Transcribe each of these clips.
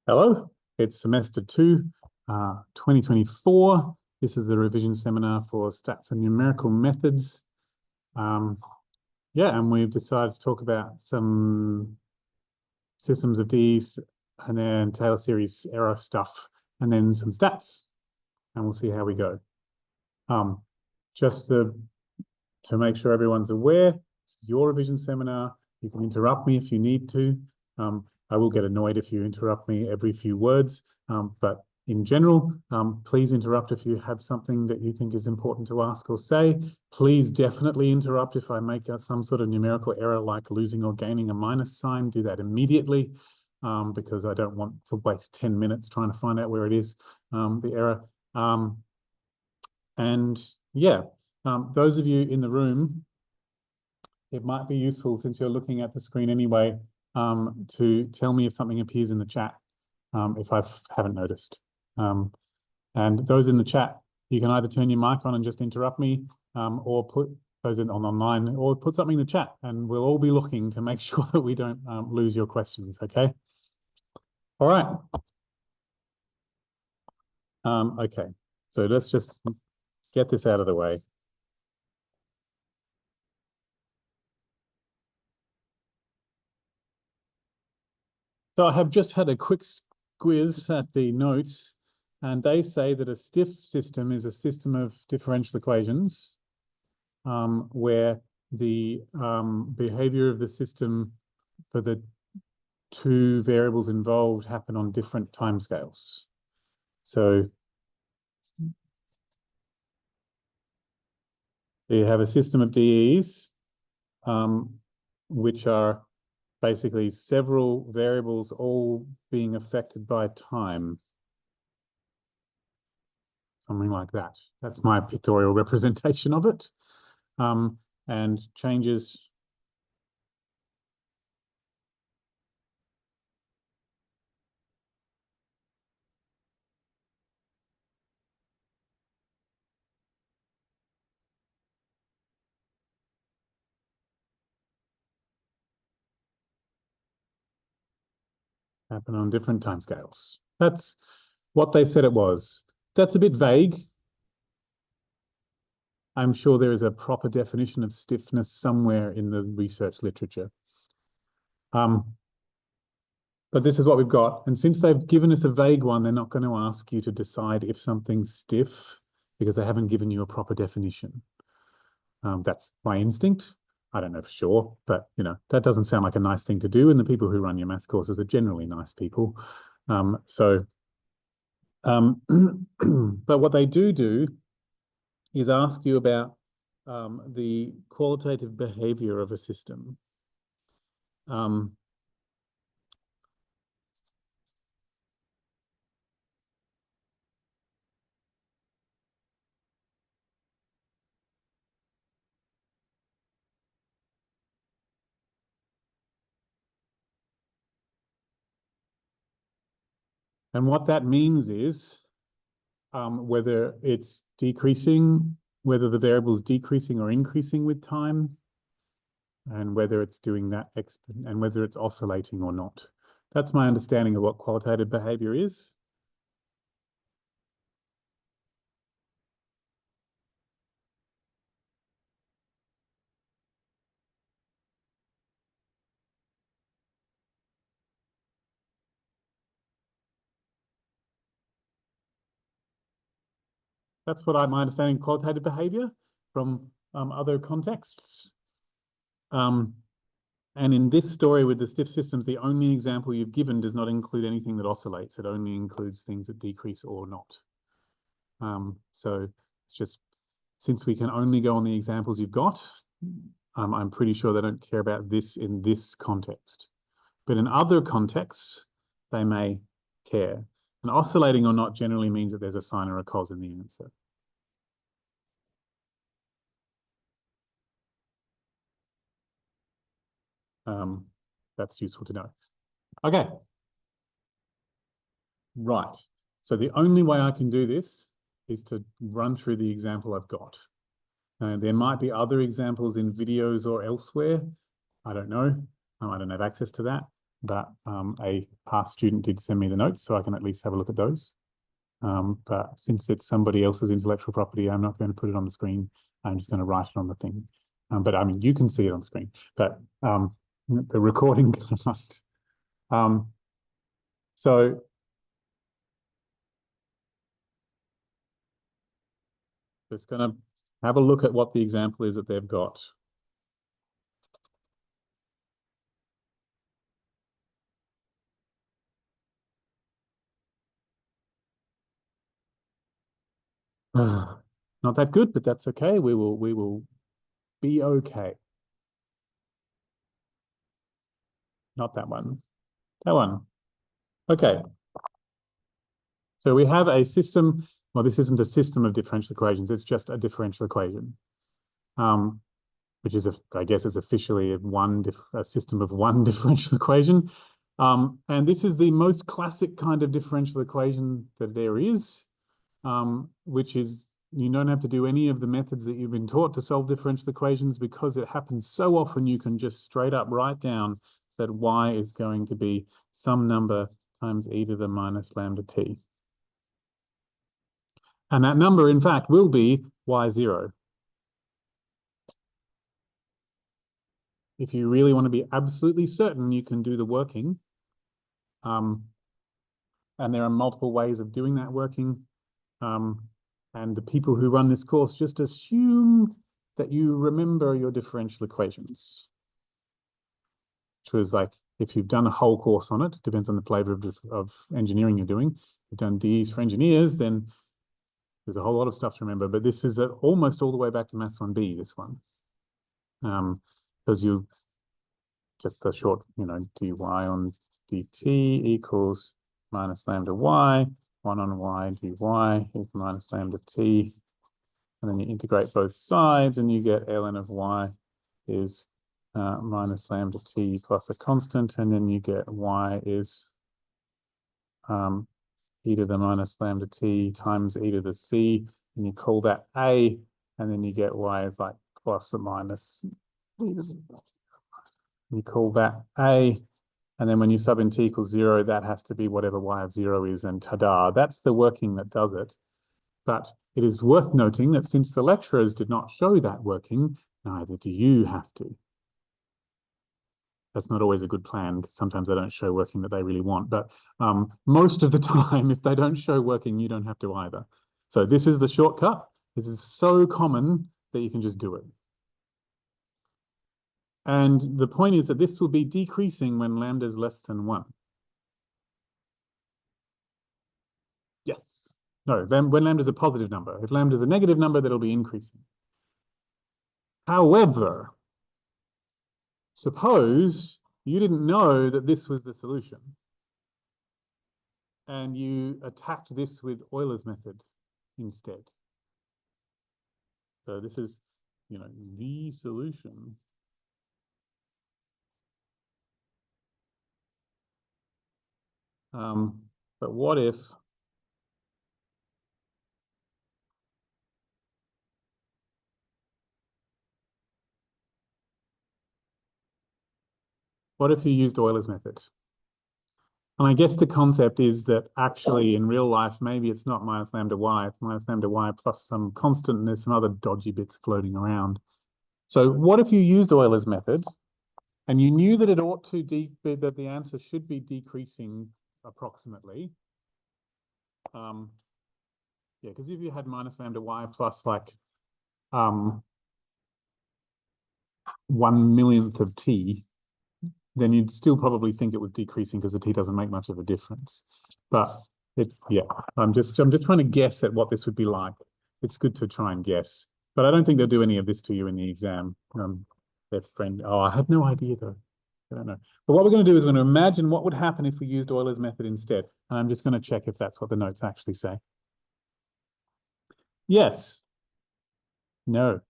Hello, it's semester 2, 2024. This is the revision seminar for Stats and Numerical Methods. And we've decided to talk about some systems of Ds and then Taylor series error stuff, and then some stats, and we'll see how we go. Just to make sure everyone's aware, this is your revision seminar. You can interrupt me if you need to. I will get annoyed if you interrupt me every few words, but in general, please interrupt if you have something that you think is important to ask or say. Please definitely interrupt if I make some sort of numerical error like losing or gaining a minus sign. Do that immediately, because I don't want to waste 10 minutes trying to find out where it is, the error. Those of you in the room, it might be useful, since you're looking at the screen anyway, to tell me if something appears in the chat, if I haven't noticed. And those in the chat, you can either turn your mic on and just interrupt me, or put those in online, or put something in the chat, and we'll all be looking to make sure that we don't lose your questions, okay? All right. Okay, so let's just get this out of the way. So I have just had a quick squiz at the notes, and they say that a stiff system is a system of differential equations where the behavior of the system for the two variables involved happen on different timescales. So you have a system of DEs, which are basically several variables all being affected by time. Something like that. That's my pictorial representation of it. And changes happen on different timescales. That's what they said it was. That's a bit vague. I'm sure there is a proper definition of stiffness somewhere in the research literature. But this is what we've got. And since they've given us a vague one, they're not going to ask you to decide if something's stiff because they haven't given you a proper definition. That's my instinct. I don't know for sure, but you know, that doesn't sound like a nice thing to do. And the people who run your maths courses are generally nice people. But what they do is ask you about the qualitative behavior of a system. And what that means is whether it's decreasing, whether the variable is decreasing or increasing with time, and whether it's doing that, and whether it's oscillating or not. That's my understanding of what qualitative behavior is. That's what my understanding of qualitative behavior from other contexts. And in this story with the stiff systems, the only example you've given does not include anything that oscillates. It only includes things that decrease or not. So it's just, since we can only go on the examples you've got, I'm pretty sure they don't care about this in this context. But in other contexts, they may care. And oscillating or not generally means that there's a sine or a cos in the answer. That's useful to know. Okay. Right. So the only way I can do this is to run through the example I've got. There might be other examples in videos or elsewhere. I don't know. I don't have access to that. but a past student did send me the notes, so I can at least have a look at those. But since it's somebody else's intellectual property, I'm not going to put it on the screen. I'm just going to write it on the thing. But I mean, you can see it on the screen, but the recording can't. So just going to have a look at what the example is that they've got. Not that good, but that's okay. We will be okay. Not that one. That one. Okay. So we have a system. Well, this isn't a system of differential equations. It's just a differential equation, which is, I guess, is officially a system of one differential equation. And this is the most classic kind of differential equation that there is, which is you don't have to do any of the methods that you've been taught to solve differential equations because it happens so often you can just straight up write down that y is going to be some number times e to the minus lambda t. And that number, in fact, will be y0. If you really want to be absolutely certain, you can do the working. And there are multiple ways of doing that working. And the people who run this course just assume that you remember your differential equations. Which was like, if you've done a whole course on it, depends on the flavor of engineering you're doing. If you've done Ds for engineers, then there's a whole lot of stuff to remember. But this is almost all the way back to Maths 1B, this one. Because you just the short, dy on dt equals minus lambda y, 1 on y dy equals minus lambda t. And then you integrate both sides and you get ln of y is minus lambda t plus a constant. And then you get y is e to the minus lambda t times e to the c. And you call that a. And then you get y is like plus or minus e to the. You call that a, and then when you sub in t equals 0, that has to be whatever y of 0 is, and ta-da, that's the working that does it. But it is worth noting that since the lecturers did not show that working, neither do you have to. That's not always a good plan, because sometimes they don't show working that they really want. But most of the time, if they don't show working, you don't have to either. So this is the shortcut. This is so common that you can just do it. And the point is that this will be decreasing when lambda is less than 1. Yes. No, then when lambda is a positive number. If lambda is a negative number, that'll be increasing. However, suppose you didn't know that this was the solution. And you attacked this with Euler's method instead. So this is, the solution. But what if you used Euler's method? And I guess the concept is that actually in real life, maybe it's not minus lambda y, it's minus lambda y plus some constant, and there's some other dodgy bits floating around. So what if you used Euler's method and you knew that it ought to that the answer should be decreasing approximately? Yeah, because if you had minus lambda y plus like 1/millionth of t, then you'd still probably think it was decreasing because the t doesn't make much of a difference. But yeah, I'm just trying to guess at what this would be like. It's good to try and guess, but I don't think they'll do any of this to you in the exam. Their friend, I have no idea though. I don't know. But what we're going to do is we're going to imagine what would happen if we used Euler's method instead. And I'm just going to check if that's what the notes actually say. Yes. No.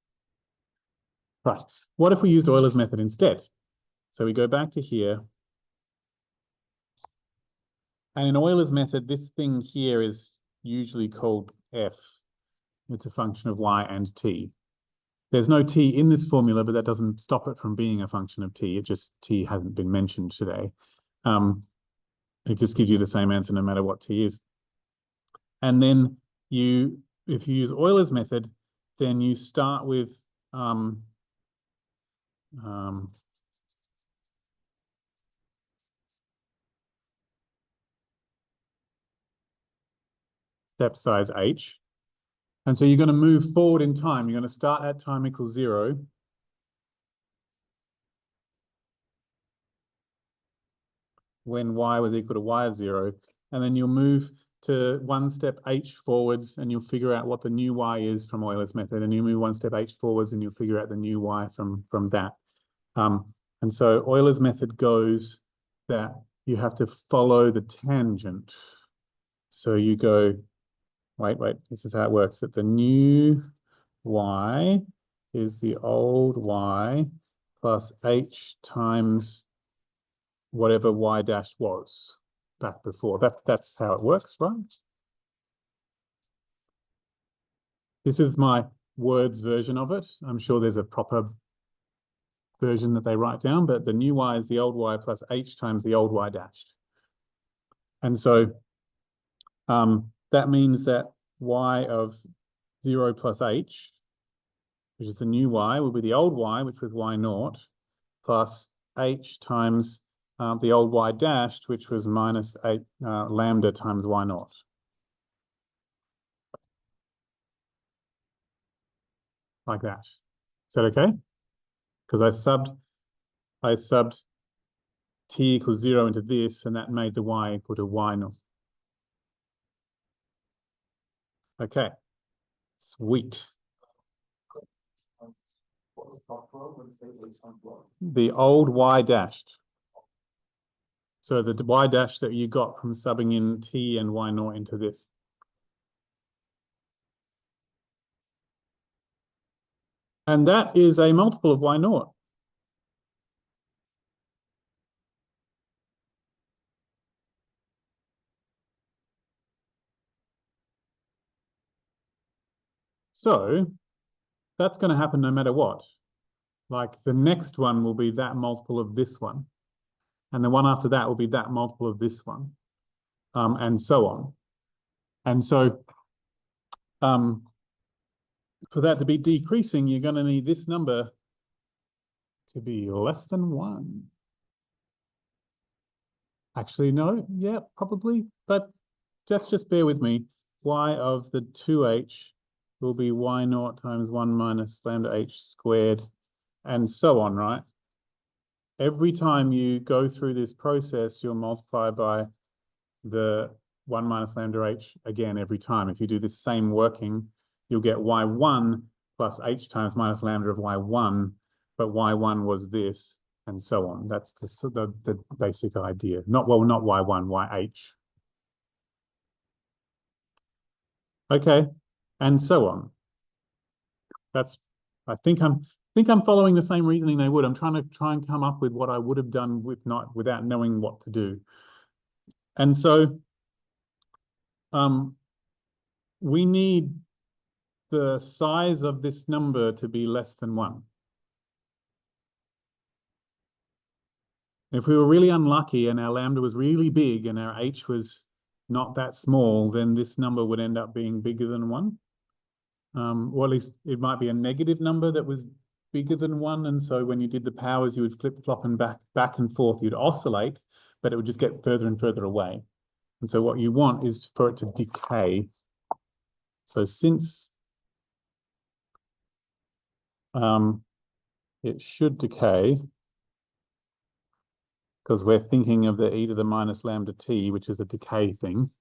Right. What if we used Euler's method instead? So we go back to here. And in Euler's method, this thing here is usually called f. It's a function of y and t. There's no t in this formula, but that doesn't stop it from being a function of t. It just, t hasn't been mentioned today. It just gives you the same answer no matter what t is. And then if you use Euler's method, then you start with step size h. And so you're going to move forward in time. You're going to start at time equals 0. When y was equal to y of 0. And then you'll move to one step h forwards and you'll figure out what the new y is from Euler's method. And you move one step h forwards and you'll figure out the new y from that. And so Euler's method goes that you have to follow the tangent. So you go, wait, this is how it works. That the new y is the old y plus h times whatever y dash was back before. That's how it works, right? This is my words version of it. I'm sure there's a proper version that they write down, but the new y is the old y plus h times the old y dashed. And so that means that y of 0 plus h, which is the new y, will be the old y, which was y naught, plus h times the old y dashed, which was minus 8 lambda times y naught. Like that. Is that okay? Because I subbed t equals 0 into this, and that made the y equal to y naught. Okay. Sweet. The old y dashed. So the y dash that you got from subbing in t and y naught into this. And that is a multiple of y naught. So that's going to happen no matter what. Like the next one will be that multiple of this one. And the one after that will be that multiple of this one. And so on. And so for that to be decreasing, you're going to need this number to be less than 1. Actually, no, yeah, probably. But just bear with me. Y of the 2h will be y naught times 1 minus lambda h squared, and so on, right? Every time you go through this process, you'll multiply by the 1 minus lambda h again every time. If you do this same working, you'll get y1 plus h times minus lambda of y1, but y1 was this, and so on. That's the basic idea. Not y1, yh. Okay, and so on. I think I'm following the same reasoning they would. I'm trying to come up with what I would have done without knowing what to do. And so we need the size of this number to be less than 1. If we were really unlucky and our lambda was really big and our h was not that small, then this number would end up being bigger than 1. Or at least it might be a negative number that was bigger than 1. And so when you did the powers, you would flip-flop and back and forth. You'd oscillate, but it would just get further and further away. And so what you want is for it to decay. So since it should decay, because we're thinking of the e to the minus lambda t, which is a decay thing,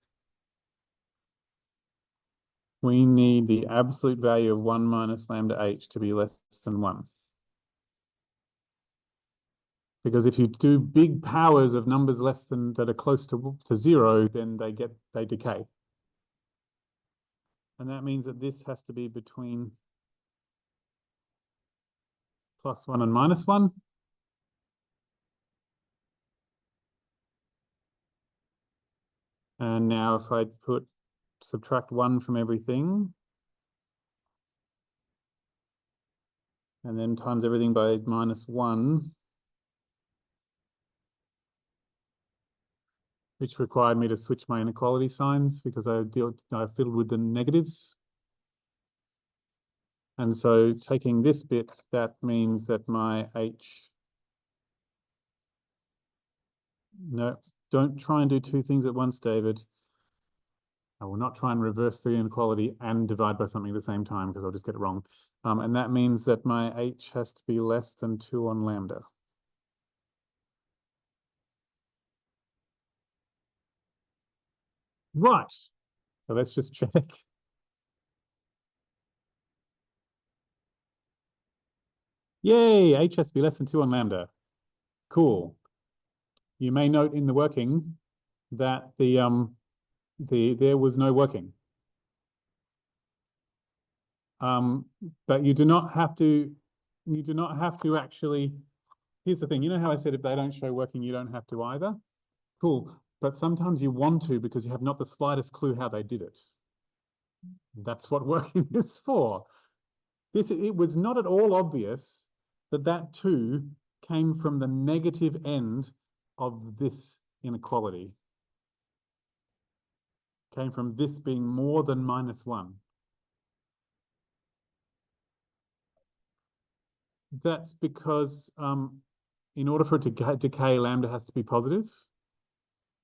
we need the absolute value of 1 minus lambda h to be less than 1. Because if you do big powers of numbers that are close to 0, then they decay. And that means that this has to be between +1 and -1. And now if I subtract 1 from everything, and then times everything by -1, which required me to switch my inequality signs because I fiddled with the negatives. And so taking this bit, that means that my H, no, don't try and do two things at once, David. I will not try and reverse the inequality and divide by something at the same time because I'll just get it wrong. And that means that my H has to be less than 2 on lambda. Right. So let's just check. Yay, H has to be less than 2 on lambda. Cool. You may note in the working that there was no working. But you do not have to actually, here's the thing, you know how I said if they don't show working, you don't have to either? Cool. But sometimes you want to because you have not the slightest clue how they did it. That's what working is for. It was not at all obvious that that 2 came from the negative end of this inequality. Came from this being more than -1. That's because in order for it to decay, lambda has to be positive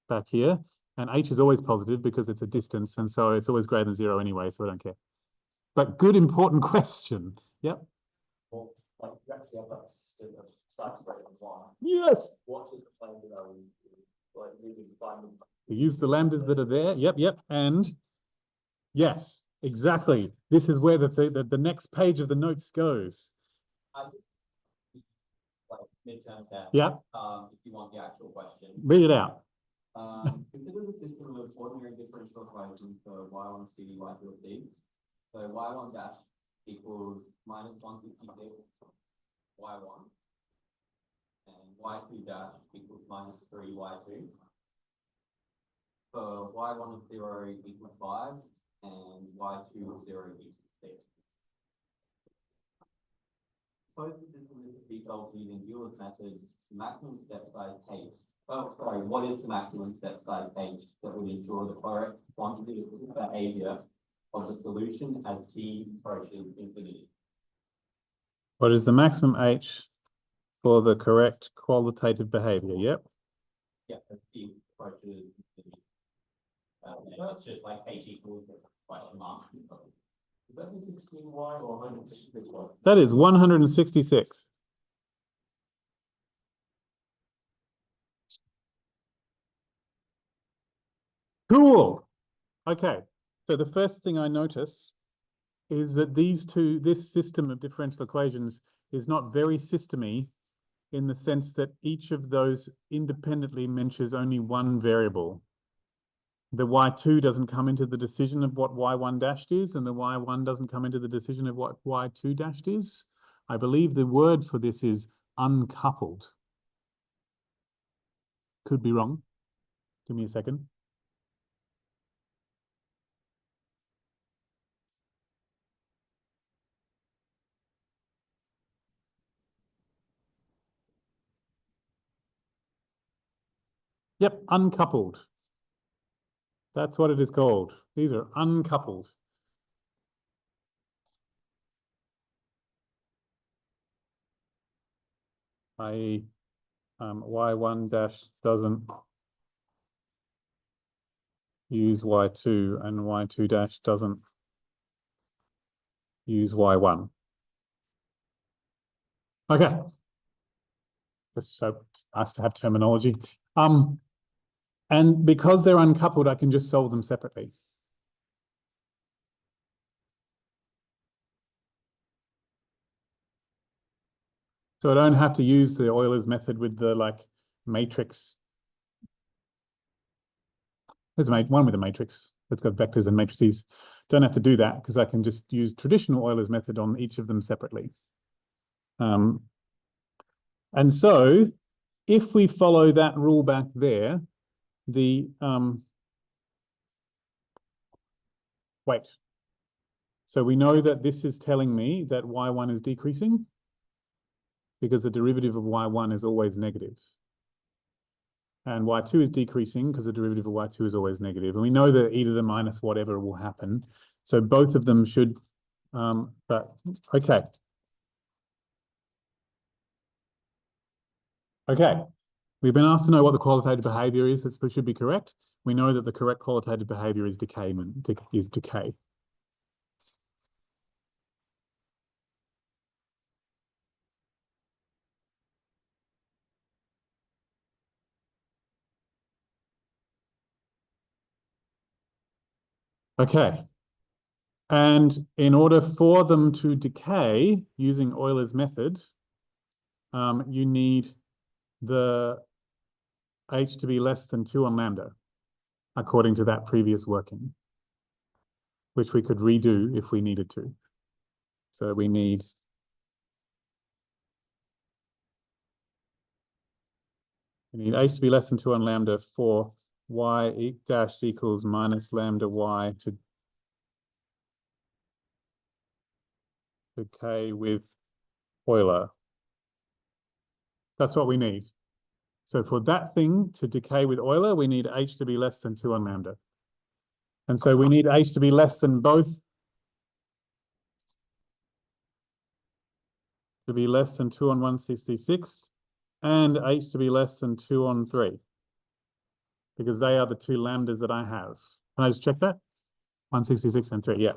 back here. And H is always positive because it's a distance. And so it's always greater than 0 anyway, so I don't care. But good, important question. Yep. Well, like you actually have that system of starting greater than 1. Yes. What is the lambda value? Like we use the lambdas that are there. Yep. And yes, exactly. This is where the next page of the notes goes. Like midterm test. Yep. If you want the actual question. Read it out. Consider the system of ordinary differential equations for y1 c, y2 c. So y1 dash equals -156 y1, and y2 dash equals -3 y2. For y1 of 0 equals 5, and y2 of 0 equals 6. Suppose the system is to be solved using Euler's method, the maximum step size h. Oh, sorry, what is the maximum step size h that would ensure the correct quantitative behavior of the solution as t approaches infinity? What is the maximum H for the correct qualitative behavior? Yep. Yeah, as t approaches infinity. That's just like h equals question mark. Is that 16y or 166y? That is 166. Cool. Okay. So the first thing I notice is that this system of differential equations is not very systemy in the sense that each of those independently mentions only one variable. The y2 doesn't come into the decision of what y1 dashed is, and the y1 doesn't come into the decision of what y2 dashed is. I believe the word for this is uncoupled. Could be wrong. Give me a second. Yep, uncoupled. That's what it is called. These are uncoupled. i.e. y1 dash doesn't use y2 and y2 dash doesn't use y1. Okay. Just so it's nice to have terminology. And because they're uncoupled, I can just solve them separately. So I don't have to use the Euler's method with the matrix. There's one with a matrix that's got vectors and matrices. Don't have to do that because I can just use traditional Euler's method on each of them separately. And so if we follow that rule back there, wait. So we know that this is telling me that y1 is decreasing because the derivative of y1 is always negative. and y2 is decreasing because the derivative of y2 is always negative. And we know that e to the minus whatever will happen. So both of them should, but okay. Okay, we've been asked to know what the qualitative behavior is. That should be correct. We know that the correct qualitative behavior is decay. Okay. And in order for them to decay using Euler's method, you need the h to be less than 2 on lambda, according to that previous working, which we could redo if we needed to. So we need h to be less than 2 on lambda for y dash equals minus lambda y to decay with Euler. That's what we need. So for that thing to decay with Euler, we need h to be less than 2 on lambda. And so we need h to be less than both, to be less than 2 on 166, and h to be less than 2 on 3, because they are the two lambdas that I have. Can I just check that? 166 and 3, yeah.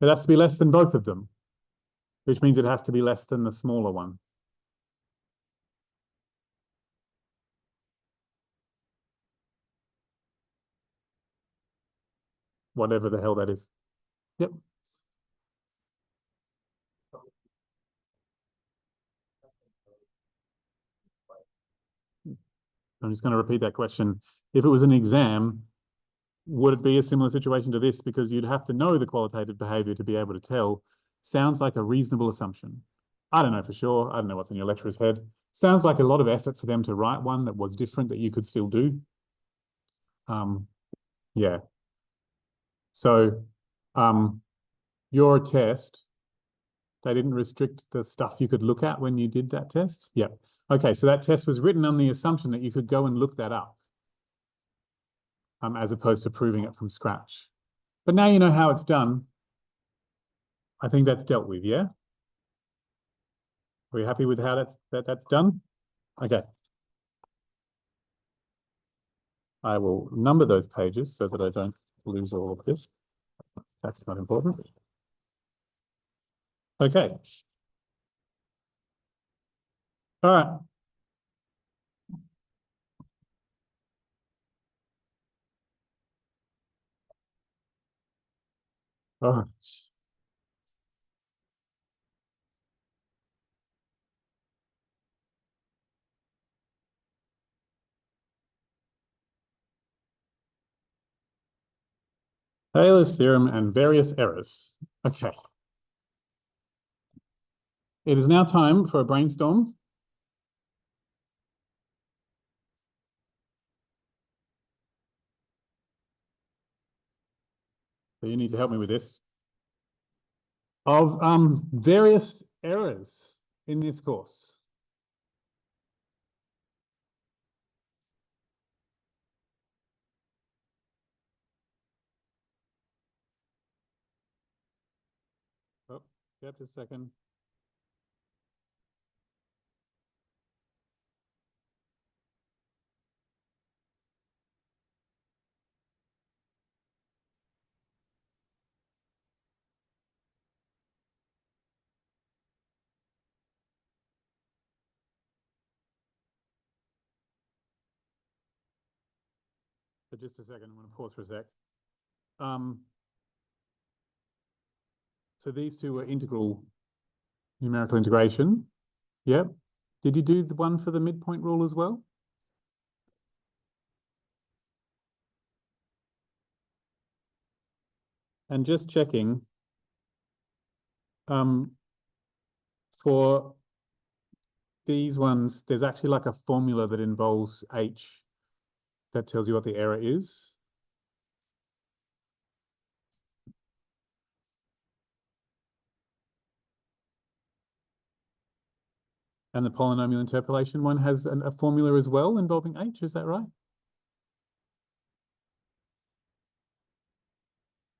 It has to be less than both of them, which means it has to be less than the smaller one. Whatever the hell that is. Yep. I'm just going to repeat that question. If it was an exam, would it be a similar situation to this? Because you'd have to know the qualitative behavior to be able to tell. Sounds like a reasonable assumption. I don't know for sure. I don't know what's in your lecturer's head. Sounds like a lot of effort for them to write one that was different that you could still do. Yeah. So your test, they didn't restrict the stuff you could look at when you did that test? Yeah. Okay, so that test was written on the assumption that you could go and look that up, as opposed to proving it from scratch. But now you know how it's done. I think that's dealt with, yeah? Are you happy with how that's done? Okay. I will number those pages so that I don't lose all of this. That's not important. Okay. All right. Oh. Taylor's theorem and various errors. Okay. It is now time for a brainstorm. So you need to help me with this. Of various errors in this course. Oh, just a second. For just a second, I'm going to pause for a sec. So these two were integral numerical integration. Yep. Did you do the one for the midpoint rule as well? And just checking, for these ones, there's actually like a formula that involves H that tells you what the error is. And the polynomial interpolation one has a formula as well involving h, is that right?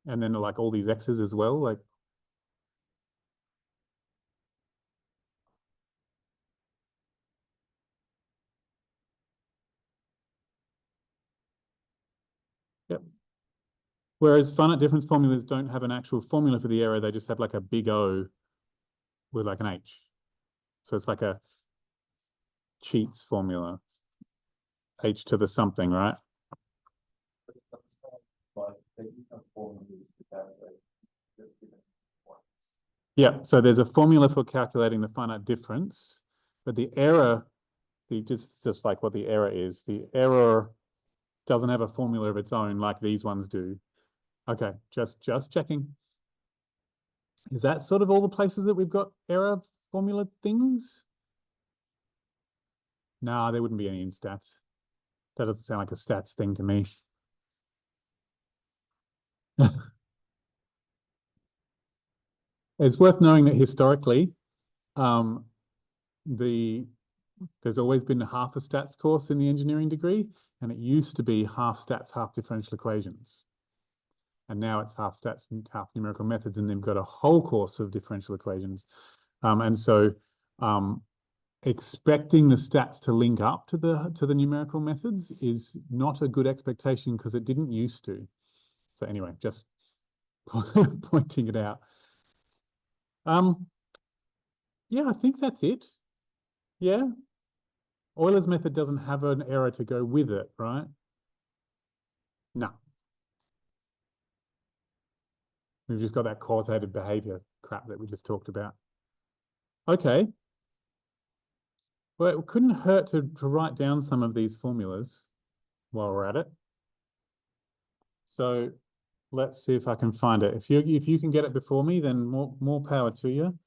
And then like all these x's as well, like. Yep. Whereas finite difference formulas don't have an actual formula for the error, they just have like a big O with like an H. So it's like a cheats formula. H to the something, right? Yeah, so there's a formula for calculating the finite difference, but the error, just like what the error is, the error doesn't have a formula of its own like these ones do. Okay, just checking. Is that sort of all the places that we've got error formula things? Nah, there wouldn't be any in stats. That doesn't sound like a stats thing to me. It's worth knowing that historically, there's always been half a stats course in the engineering degree, and it used to be half stats, half differential equations. And now it's half stats and half numerical methods, and they've got a whole course of differential equations. And so expecting the stats to link up to the numerical methods is not a good expectation because it didn't used to. So anyway, just pointing it out. Yeah, I think that's it. Yeah. Euler's method doesn't have an error to go with it, right? No. We've just got that qualitative behavior crap that we just talked about. Okay. Well, it couldn't hurt to write down some of these formulas while we're at it. So let's see if I can find it. If you can get it before me, then more power to you.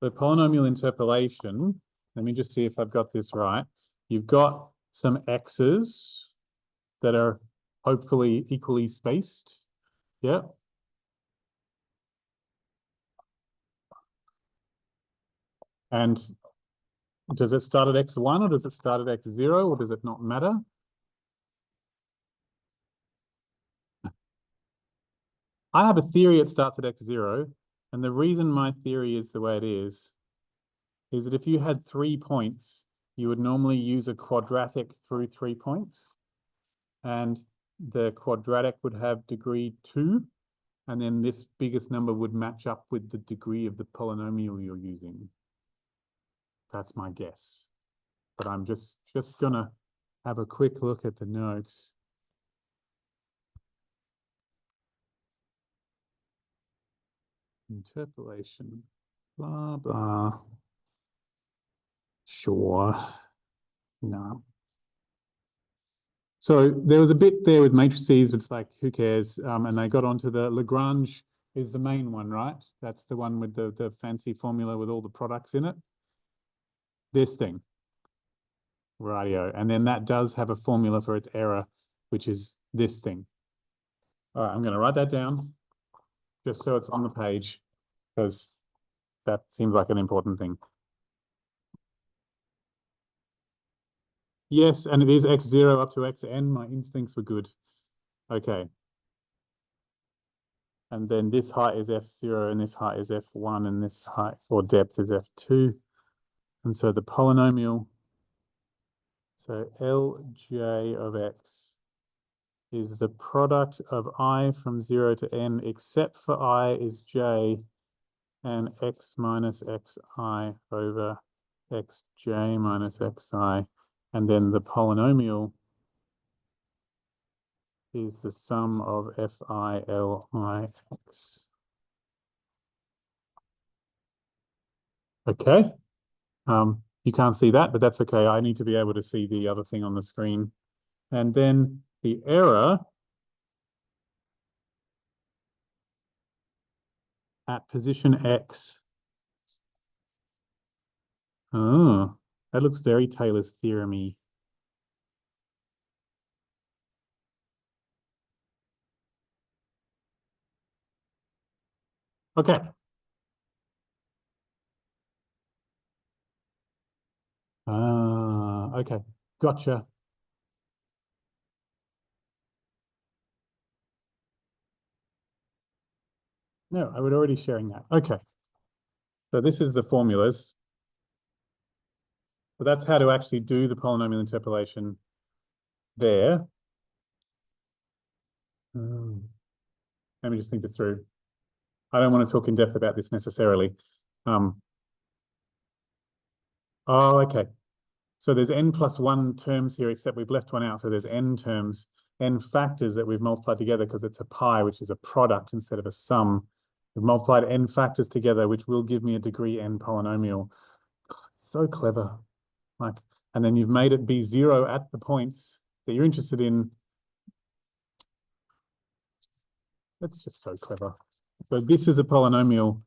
The polynomial interpolation, let me just see if I've got this right. You've got some x's that are hopefully equally spaced. Yeah. And does it start at x1 or does it start at x0 or does it not matter? I have a theory it starts at x0, and the reason my theory is the way it is that if you had 3 points, you would normally use a quadratic through 3 points, and the quadratic would have degree 2, and then this biggest number would match up with the degree of the polynomial you're using. That's my guess. But I'm just gonna have a quick look at the notes. Interpolation, blah, blah. Sure. No. So there was a bit there with matrices with like, who cares? And they got onto the Lagrange is the main one, right? That's the one with the fancy formula with all the products in it. This thing. Rightio. And then that does have a formula for its error, which is this thing. All right, I'm going to write that down just so it's on the page because that seems like an important thing. Yes, and it is x0 up to xn. My instincts were good. Okay. And then this height is f0 and this height is f1 and this height or depth is f2. And so the polynomial, so Lj of x is the product of I from 0 to n except for I is j and x minus xi over xj minus xi. And then the polynomial is the sum of fi li x. Okay. You can't see that, but that's okay. I need to be able to see the other thing on the screen. And then the error at position x. Oh, that looks very Taylor's theorem-y. Okay. Okay. Gotcha. No, I was already sharing that. Okay. So this is the formulas. But that's how to actually do the polynomial interpolation there. Let me just think this through. I don't want to talk in depth about this necessarily. Oh, okay. So there's n+1 terms here, except we've left one out. So there's n terms, n factors that we've multiplied together because it's a pi, which is a product instead of a sum. We've multiplied n factors together, which will give me a degree n polynomial. It's so clever. Like, and then you've made it be 0 at the points that you're interested in. That's just so clever. So this is a polynomial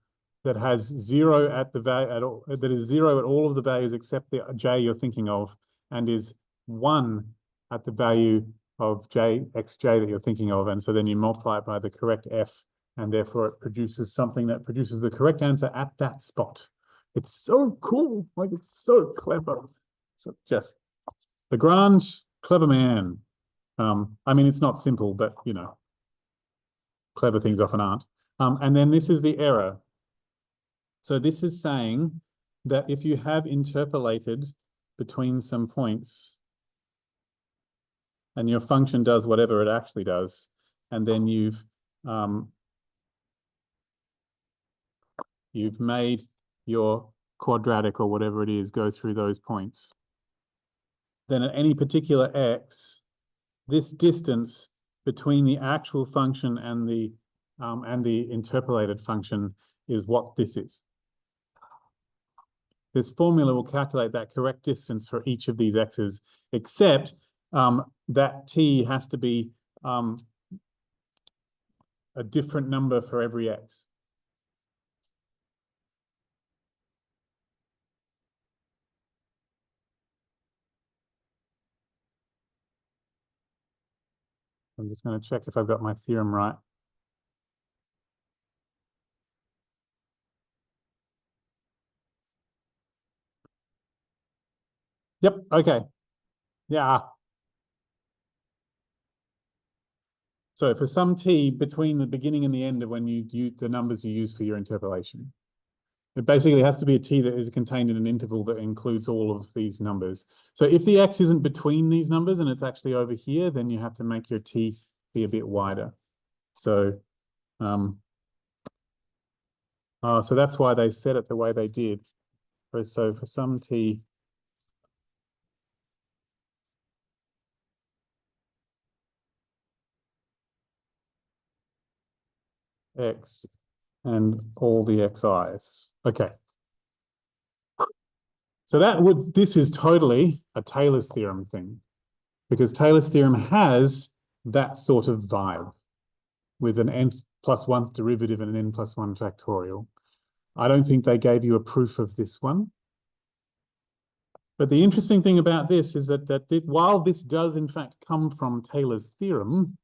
that has 0 at the value at all, that is 0 at all of the values except the j you're thinking of, and is 1 at the value of xj that you're thinking of. And so then you multiply it by the correct f, and therefore it produces something that produces the correct answer at that spot. It's so cool. Like, it's so clever. So just Lagrange, clever man. I mean, it's not simple, but you know, clever things often aren't. And then this is the error. So this is saying that if you have interpolated between some points and your function does whatever it actually does, and then you've made your quadratic or whatever it is go through those points, then at any particular x, this distance between the actual function and the interpolated function is what this is. This formula will calculate that correct distance for each of these x's, except that t has to be a different number for every x. I'm just going to check if I've got my theorem right. Yep, okay. Yeah. So for some t between the beginning and the end of when you use the numbers you use for your interpolation, it basically has to be a t that is contained in an interval that includes all of these numbers. So if the x isn't between these numbers and it's actually over here, then you have to make your t be a bit wider. So, so that's why they set it the way they did. So for some t, x and all the xi's. Okay. So this is totally a Taylor's theorem thing, because Taylor's theorem has that sort of vibe with an n+1 derivative and an n+1 factorial. I don't think they gave you a proof of this one. But the interesting thing about this is that while this does in fact come from Taylor's theorem,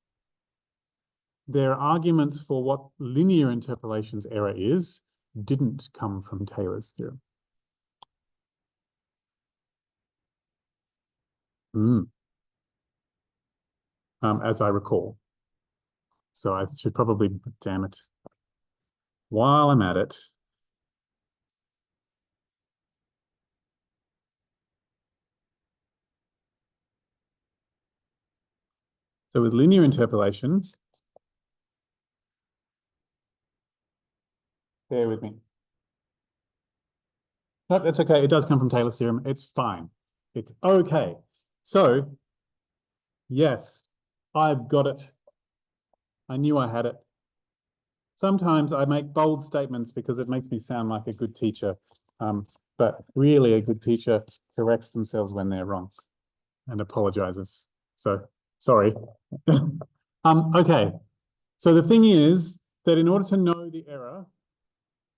their arguments for what linear interpolation's error is didn't come from Taylor's theorem. As I recall. So I should probably, damn it, while I'm at it, so with linear interpolation, bear with me. Nope, that's okay. It does come from Taylor's theorem. It's fine. It's okay. So, yes, I've got it. I knew I had it. Sometimes I make bold statements because it makes me sound like a good teacher. But really a good teacher corrects themselves when they're wrong and apologizes. So, sorry. Okay. So the thing is that in order to know the error,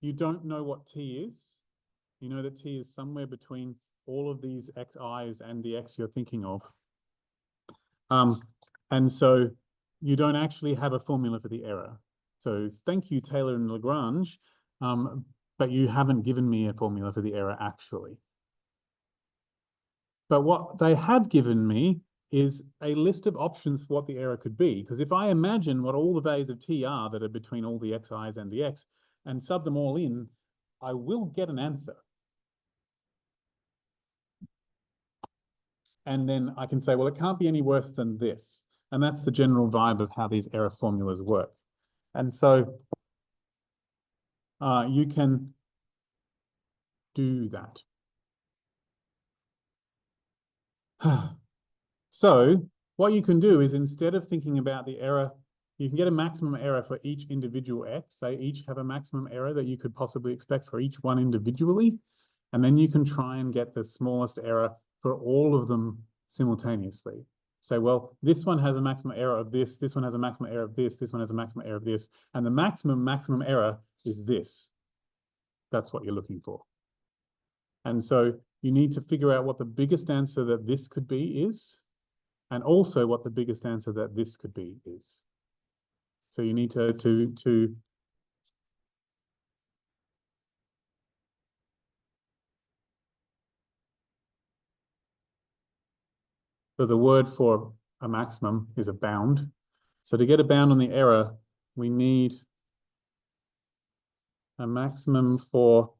you don't know what t is. You know that t is somewhere between all of these xi's and the x you're thinking of. And so you don't actually have a formula for the error. So thank you, Taylor and Lagrange, but you haven't given me a formula for the error actually. But what they have given me is a list of options for what the error could be. Because if I imagine what all the values of t are that are between all the xi's and the x, and sub them all in, I will get an answer. And then I can say, well, it can't be any worse than this. And that's the general vibe of how these error formulas work. And so you can do that. So what you can do is, instead of thinking about the error, you can get a maximum error for each individual x. They each have a maximum error that you could possibly expect for each one individually. And then you can try and get the smallest error for all of them simultaneously. Say, well, this one has a maximum error of this one has a maximum error of this one has a maximum error of this, and the maximum error is this. That's what you're looking for. And so you need to figure out what the biggest answer that this could be is, and also what the biggest answer that this could be is. So you need to so the word for a maximum is a bound. So to get a bound on the error, we need a maximum for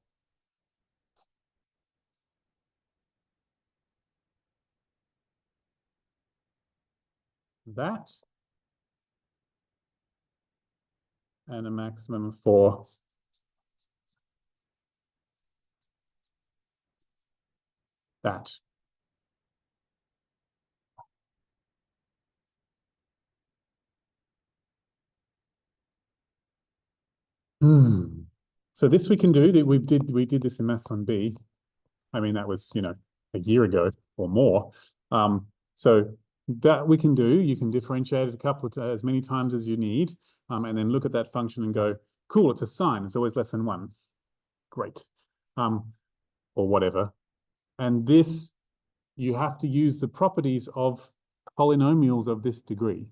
that and a maximum for that. So this we can do. That we did this in Maths 1B. I mean, that was, a year ago or more. So that we can do. You can differentiate it as many times as you need, and then look at that function and go, cool, it's a sine. It's always less than 1. Great. Or whatever. And this, you have to use the properties of polynomials of this degree.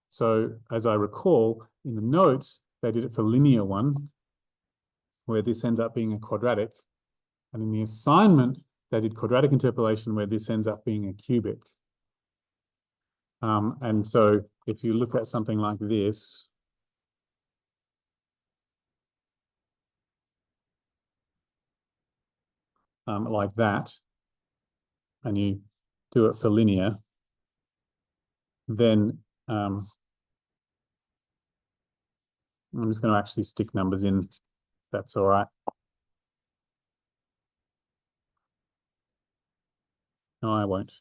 So as I recall, in the notes, they did it for linear one, where this ends up being a quadratic. And in the assignment, they did quadratic interpolation, where this ends up being a cubic. And so if you look at something like this, like that, and you do it for linear, then I'm just going to actually stick numbers in. That's all right. No, I won't.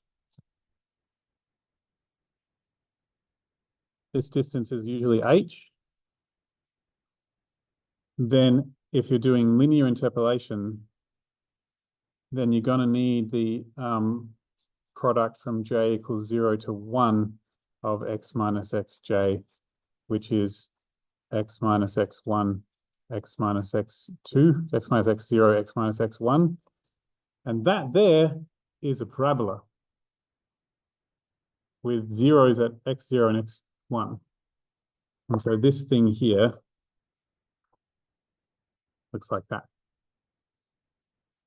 This distance is usually h. Then if you're doing linear interpolation, then you're going to need the product from j equals 0 to 1 of x minus xj, which is x minus x1, x minus x2, x minus x0, x minus x1. And that there is a parabola with zeros at x0 and x1. And so this thing here looks like that.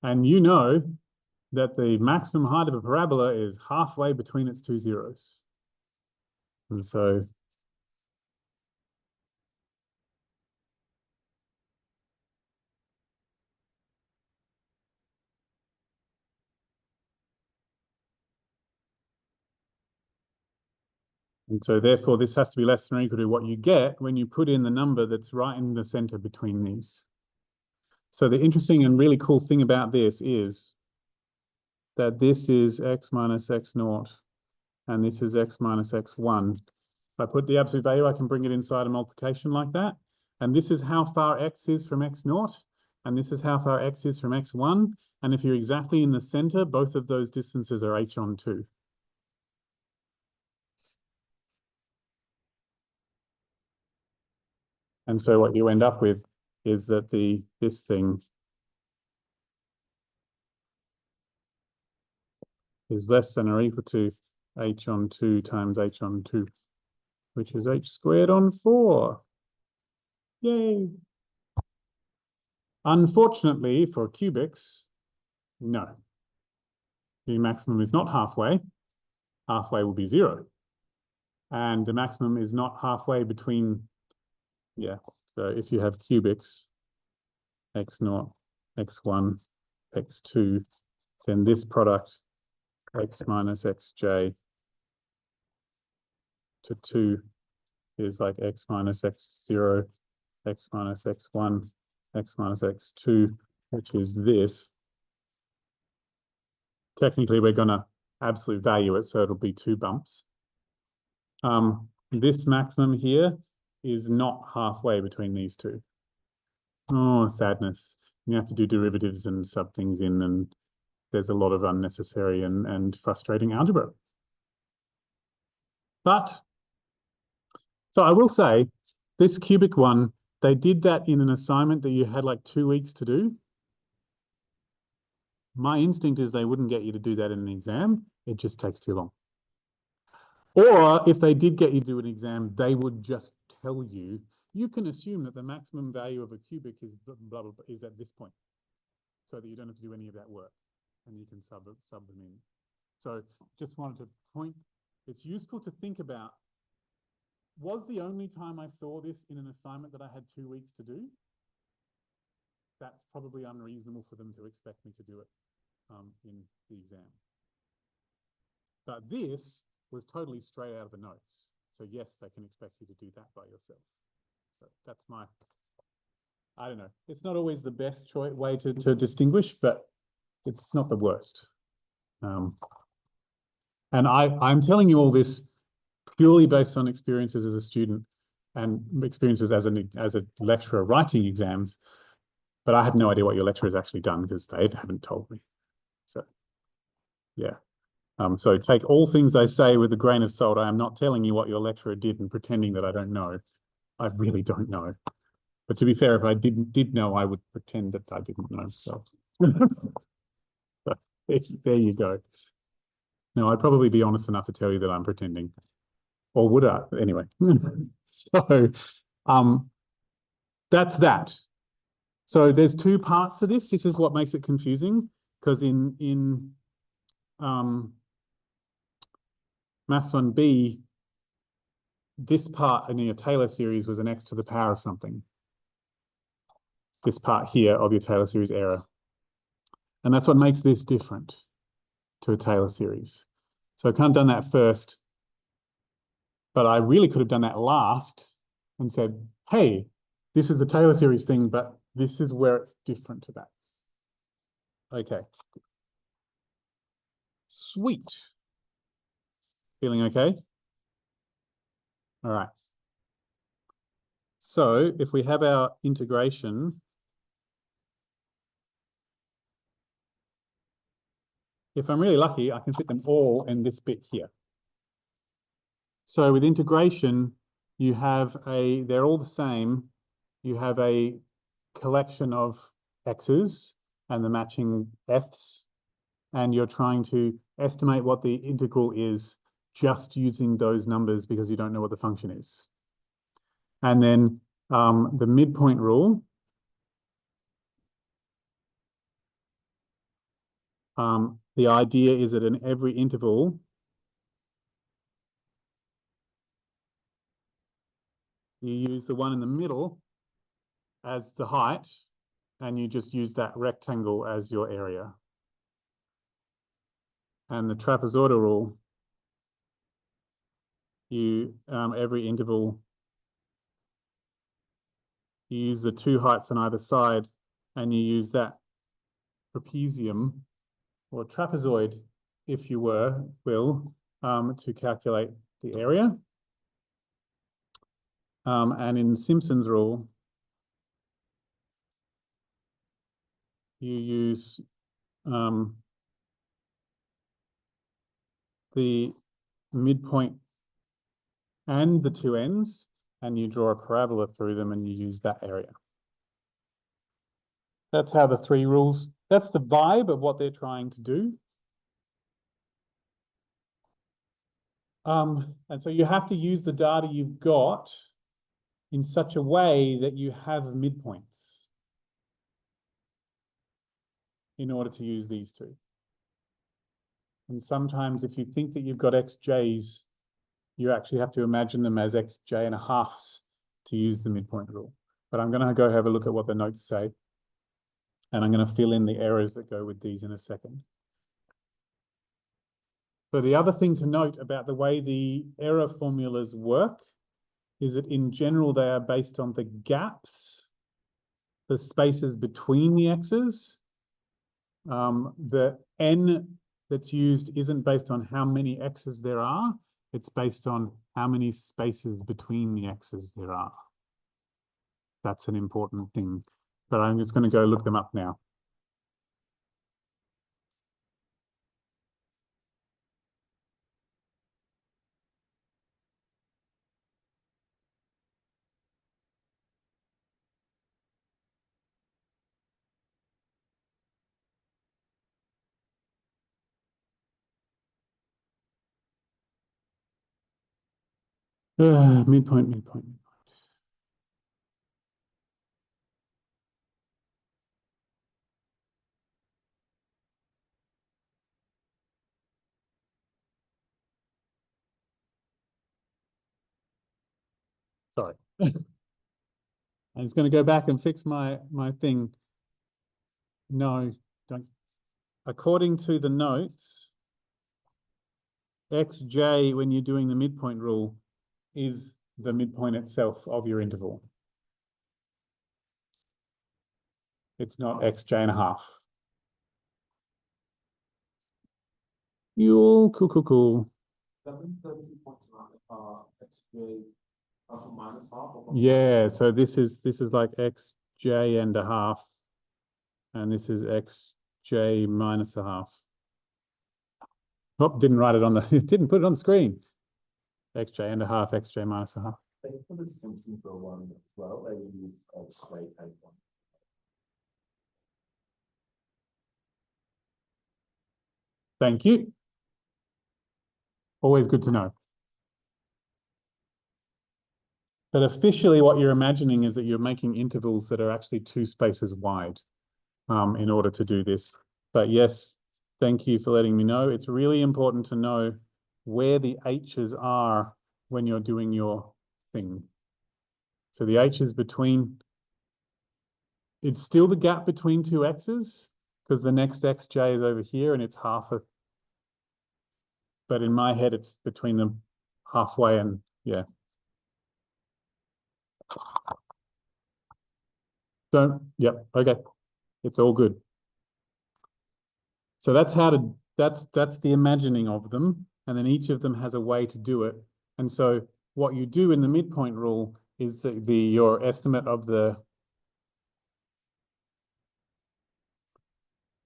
And you know that the maximum height of a parabola is halfway between its two zeros. And so therefore this has to be less than or equal to what you get when you put in the number that's right in the center between these. So the interesting and really cool thing about this is that this is x minus x naught, and this is x minus x1. If I put the absolute value, I can bring it inside a multiplication like that. And this is how far x is from x naught, and this is how far x is from x1. And if you're exactly in the center, both of those distances are h on 2. And so what you end up with is that this thing is less than or equal to h on 2 times h on 2, which is h squared on 4. Yay. Unfortunately for cubics, no. The maximum is not halfway. Halfway will be 0. And the maximum is not halfway between, yeah. So if you have cubics, x0, x1, x2, then this product, x minus xj to 2 is like x minus x0, x minus x1, x minus x2, which is this. Technically, we're going to absolute value it, so it'll be 2 bumps. This maximum here is not halfway between these two. Oh, sadness. You have to do derivatives and sub things in, and there's a lot of unnecessary and frustrating algebra. But, so I will say, this cubic one, they did that in an assignment that you had like 2 weeks to do. My instinct is they wouldn't get you to do that in an exam. It just takes too long. Or if they did get you to do an exam, they would just tell you, you can assume that the maximum value of a cubic is blah, blah, blah, is at this point, so that you don't have to do any of that work, and you can sub them in. So just wanted to point, it's useful to think about, was the only time I saw this in an assignment that I had 2 weeks to do? That's probably unreasonable for them to expect me to do it in the exam. But this was totally straight out of the notes. So yes, they can expect you to do that by yourself. So that's my, I don't know. It's not always the best way to distinguish, but it's not the worst. And I'm telling you all this purely based on experiences as a student and experiences as a lecturer writing exams, but I have no idea what your lecturer has actually done because they haven't told me. So yeah. So take all things I say with a grain of salt. I am not telling you what your lecturer did and pretending that I don't know. I really don't know. But to be fair, if I did know, I would pretend that I didn't know. So, so there you go. No, I'd probably be honest enough to tell you that I'm pretending. Or would I? Anyway. So that's that. So there's 2 parts to this. This is what makes it confusing, because in Maths 1B, this part in your Taylor series was an x to the power of something. This part here of your Taylor series error. And that's what makes this different to a Taylor series. So I can't have done that first, but I really could have done that last and said, hey, this is the Taylor series thing, but this is where it's different to that. Okay. Sweet. Feeling okay? All right. So if we have our integration, if I'm really lucky, I can fit them all in this bit here. So with integration, you have they're all the same. You have a collection of x's and the matching f's, and you're trying to estimate what the integral is just using those numbers because you don't know what the function is. And then the midpoint rule, the idea is that in every interval, you use the one in the middle as the height, and you just use that rectangle as your area. And the trapezoidal rule, you every interval, you use the 2 heights on either side, and you use that trapezium or trapezoid, if you will, to calculate the area. And in Simpson's rule, you use the midpoint and the 2 ends, and you draw a parabola through them and you use that area. That's how the 3 rules, that's the vibe of what they're trying to do. And so you have to use the data you've got in such a way that you have midpoints in order to use these two. And sometimes if you think that you've got xj's, you actually have to imagine them as xj and a halves to use the midpoint rule. But I'm going to go have a look at what the notes say. And I'm going to fill in the errors that go with these in a second. So the other thing to note about the way the error formulas work is that in general, they are based on the gaps, the spaces between the x's. The n that's used isn't based on how many x's there are. It's based on how many spaces between the x's there are. That's an important thing. But I'm just going to go look them up now. Midpoint. Sorry. I'm just going to go back and fix my thing. No, don't. According to the notes, xj, when you're doing the midpoint rule, is the midpoint itself of your interval. It's not xj and a half. Cool. 730 points xj minus half. Yeah, so this is like xj and a half, and this is xj minus a half. Oh, didn't write it on the, didn't put it on the screen. Xj and a half, xj minus a half. They put the Simpson for one as well. They use straight type one. Thank you. Always good to know. But officially what you're imagining is that you're making intervals that are actually 2 spaces wide in order to do this. But yes, thank you for letting me know. It's really important to know where the h's are when you're doing your thing. So the h is between, it's still the gap between 2 x's because the next xj is over here and it's half a, but in my head, it's between them halfway and yeah. Yep, okay. It's all good. So that's how to, that's the imagining of them. And then each of them has a way to do it. And so what you do in the midpoint rule is that your estimate of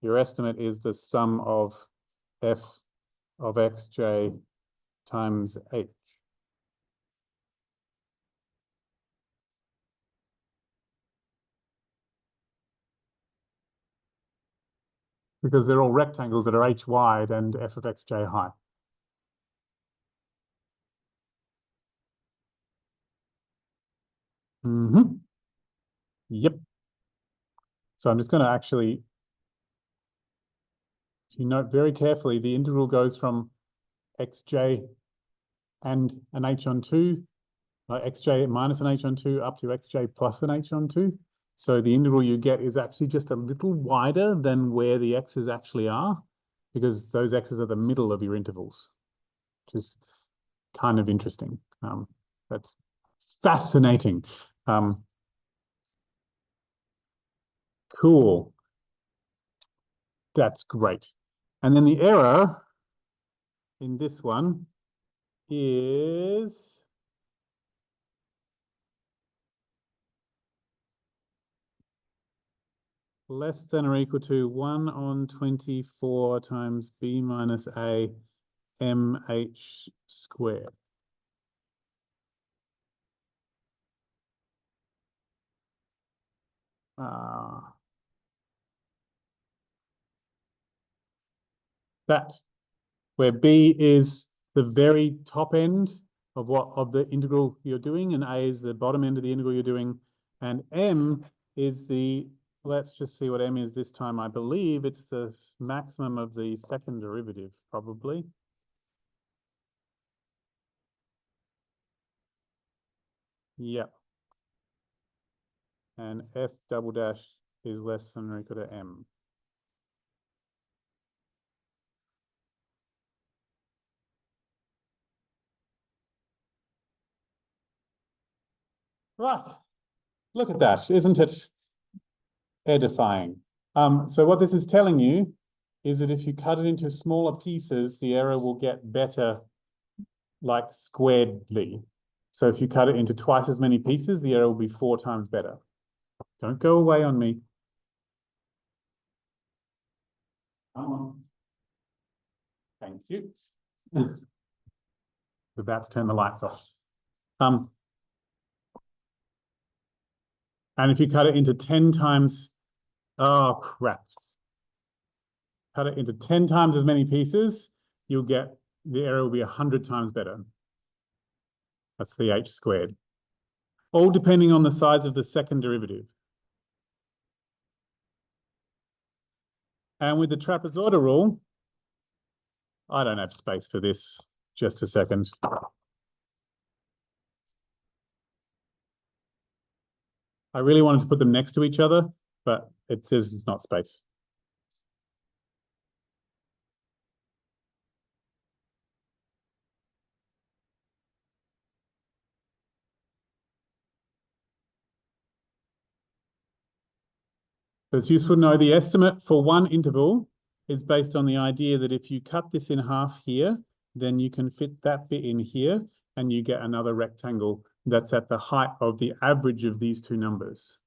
your estimate is the sum of f of xj times h. Because they're all rectangles that are h wide and f of xj high. Yep. So I'm just going to actually, if you note very carefully, the integral goes from xj and an h on 2, like xj minus an h on 2 up to xj plus an h on 2. So the integral you get is actually just a little wider than where the x's actually are, because those x's are the middle of your intervals, which is kind of interesting. That's fascinating. Cool. That's great. And then the error in this one is less than or equal to 1 on 24 times b minus a mh squared. That, where b is the very top end of the integral you're doing, and a is the bottom end of the integral you're doing, and m is the, let's just see what m is this time. I believe it's the maximum of the second derivative, probably. Yep. And f double dash is less than or equal to m. Right. Look at that. Isn't it edifying? So what this is telling you is that if you cut it into smaller pieces, the error will get better, like squaredly. So if you cut it into twice as many pieces, the error will be 4 times better. Don't go away on me. Come on. Thank you. About to turn the lights off. And if you cut it into 10 times, oh crap. Cut it into 10 times as many pieces, you'll get, the error will be 100 times better. That's the h squared. All depending on the size of the second derivative. And with the trapezoidal rule, I don't have space for this. Just a second. I really wanted to put them next to each other, but it says it's not space. So it's useful to know the estimate for one interval is based on the idea that if you cut this in half here, then you can fit that bit in here and you get another rectangle that's at the height of the average of these two numbers.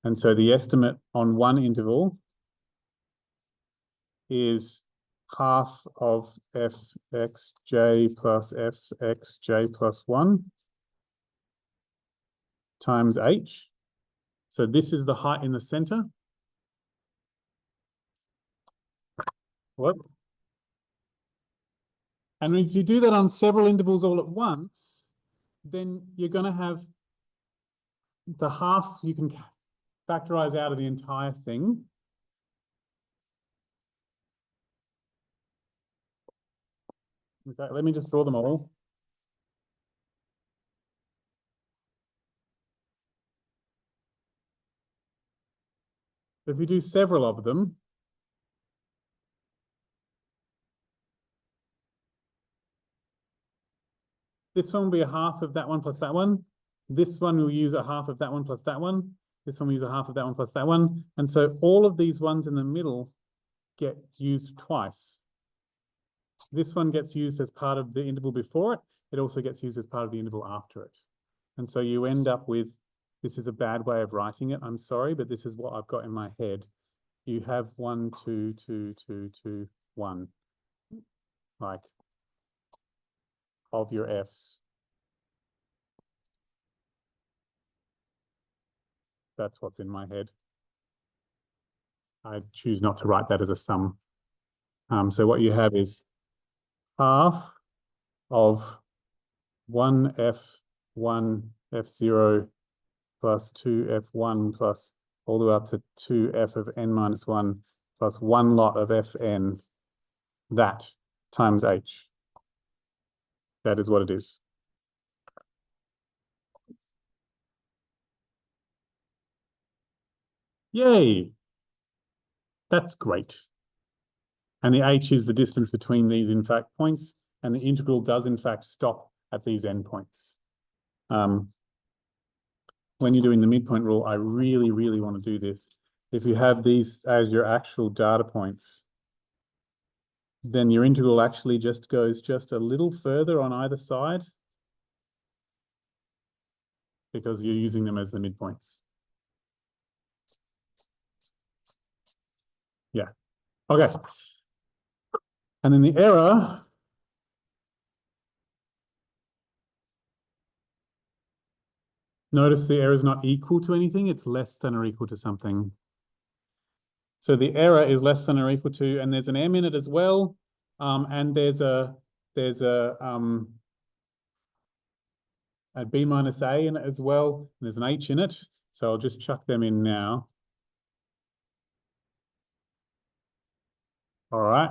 And so the estimate on one interval is half of fxj plus fxj plus 1 times h. So this is the height in the center. What? And if you do that on several intervals all at once, then you're going to have the half you can factorize out of the entire thing. Okay, let me just draw them all. If you do several of them, this one will be a half of that one plus that one. This one will use a half of that one plus that one. This one will use a half of that one plus that one. And so all of these ones in the middle get used twice. This one gets used as part of the interval before it. It also gets used as part of the interval after it. And so you end up with, this is a bad way of writing it, I'm sorry, but this is what I've got in my head. You have 1, 2, 2, 2, 2, 1, like, of your f's. That's what's in my head. I choose not to write that as a sum. So what you have is half of 1f1 f0 plus 2f1 plus all the way up to 2f of n minus 1 plus 1 lot of fn, that times h. That is what it is. Yay! That's great. And the h is the distance between these, in fact, points, and the integral does, in fact, stop at these endpoints. When you're doing the midpoint rule, I really, really want to do this. If you have these as your actual data points, then your integral actually just goes just a little further on either side because you're using them as the midpoints. Yeah. Okay. And then the error, notice the error is not equal to anything. It's less than or equal to something. So the error is less than or equal to, and there's an m in it as well. And there's a there's a B minus A in it as well. And there's an H in it. So I'll just chuck them in now. All right.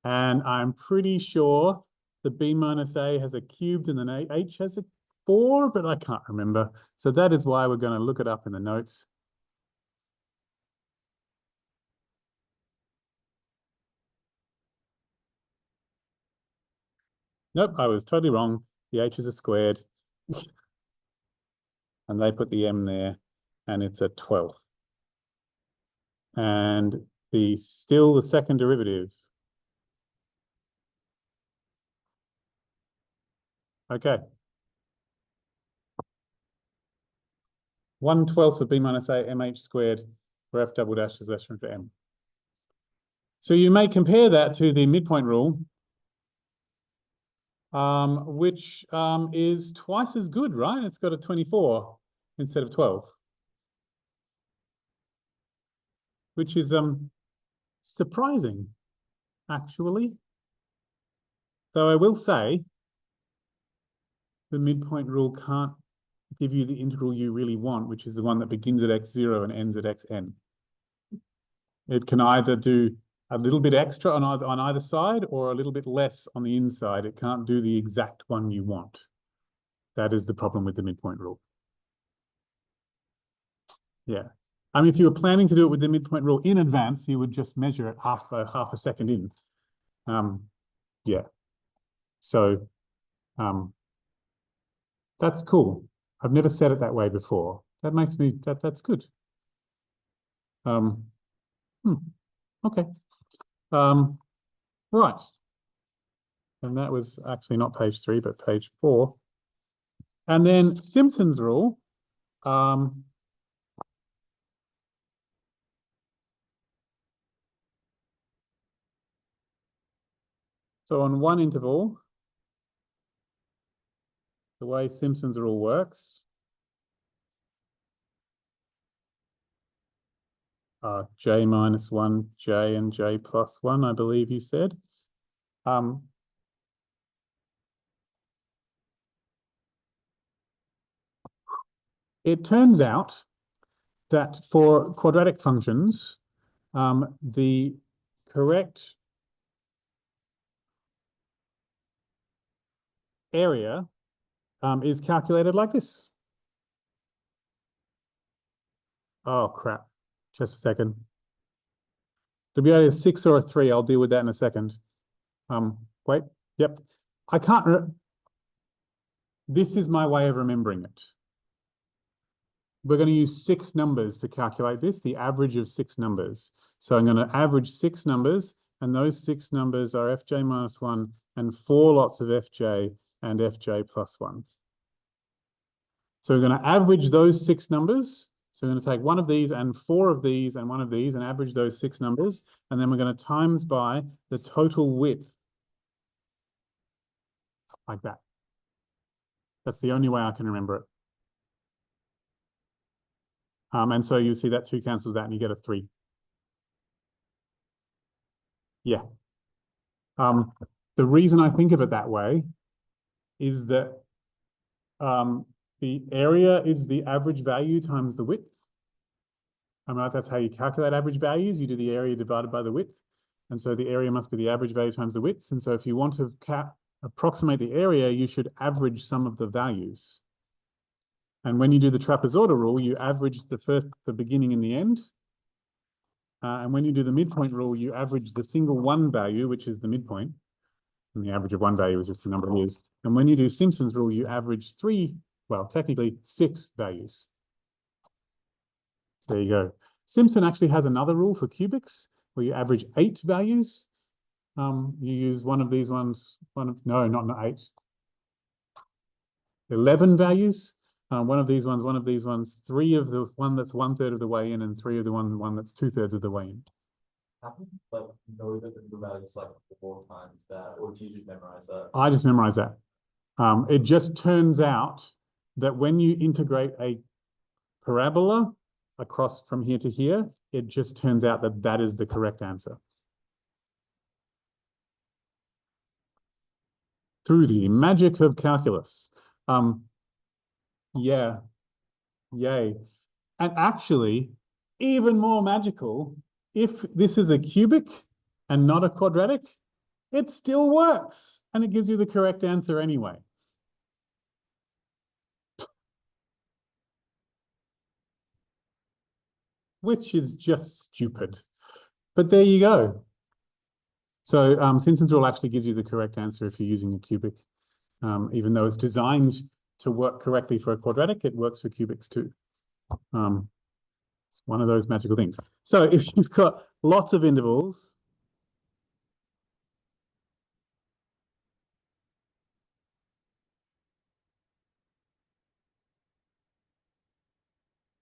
And I'm pretty sure the B minus A has a cubed and then H has a 4, but I can't remember. So that is why we're going to look it up in the notes. Nope, I was totally wrong. The H is a squared. And they put the M there, and it's a 12th. And still the second derivative. Okay. 1/12 of B minus A MH squared, where F double dash is less than M. So you may compare that to the midpoint rule, which is twice as good, right? It's got a 24 instead of 12, which is surprising, actually. Though I will say the midpoint rule can't give you the integral you really want, which is the one that begins at x0 and ends at xn. It can either do a little bit extra on either side or a little bit less on the inside. It can't do the exact one you want. That is the problem with the midpoint rule. Yeah. I mean, if you were planning to do it with the midpoint rule in advance, you would just measure it half a second in. Yeah. So that's cool. I've never said it that way before. That makes me, that's good. Okay. Right. And that was actually not page 3, but page 4. And then Simpson's rule. So on one interval, the way Simpson's rule works, J minus 1, J and J plus 1, I believe you said. It turns out that for quadratic functions, the correct area is calculated like this. Oh, crap. Just a second. To be either a 6 or a 3, I'll deal with that in a second. Wait, yep. I can't, this is my way of remembering it. We're going to use 6 numbers to calculate this, the average of 6 numbers. So I'm going to average 6 numbers, and those 6 numbers are fj minus 1 and 4 lots of fj and fj plus 1. So we're going to average those 6 numbers. So we're going to take one of these and 4 of these and 1 of these and average those 6 numbers. And then we're going to times by the total width. Like that. That's the only way I can remember it. And so you see that 2 cancels that and you get a 3. Yeah. The reason I think of it that way is that the area is the average value times the width. I mean, that's how you calculate average values. You do the area divided by the width. And so the area must be the average value times the width. And so if you want to approximate the area, you should average some of the values. And when you do the trapezoidal rule, you average the beginning and the end. And when you do the midpoint rule, you average the single one value, which is the midpoint. And the average of one value is just the number of years. And when you do Simpson's rule, you average technically 6 values. So there you go. Simpson actually has another rule for cubics where you average 8 values. You use one of these ones, no, not 8. 11 values. One of these ones, 3 of the one that's 1/3 of the way in and 3 of the one that's 2/3 of the way in. Like know that the value is like 4 times that, or do you just memorize that? I just memorize that. It just turns out that when you integrate a parabola across from here to here, it just turns out that that is the correct answer. through the magic of calculus. Yeah, yay. And actually, even more magical, if this is a cubic and not a quadratic, it still works and it gives you the correct answer anyway. Which is just stupid. But there you go. So Simpson's rule actually gives you the correct answer if you're using a cubic. Even though it's designed to work correctly for a quadratic, it works for cubics too. It's one of those magical things. So if you've got lots of intervals,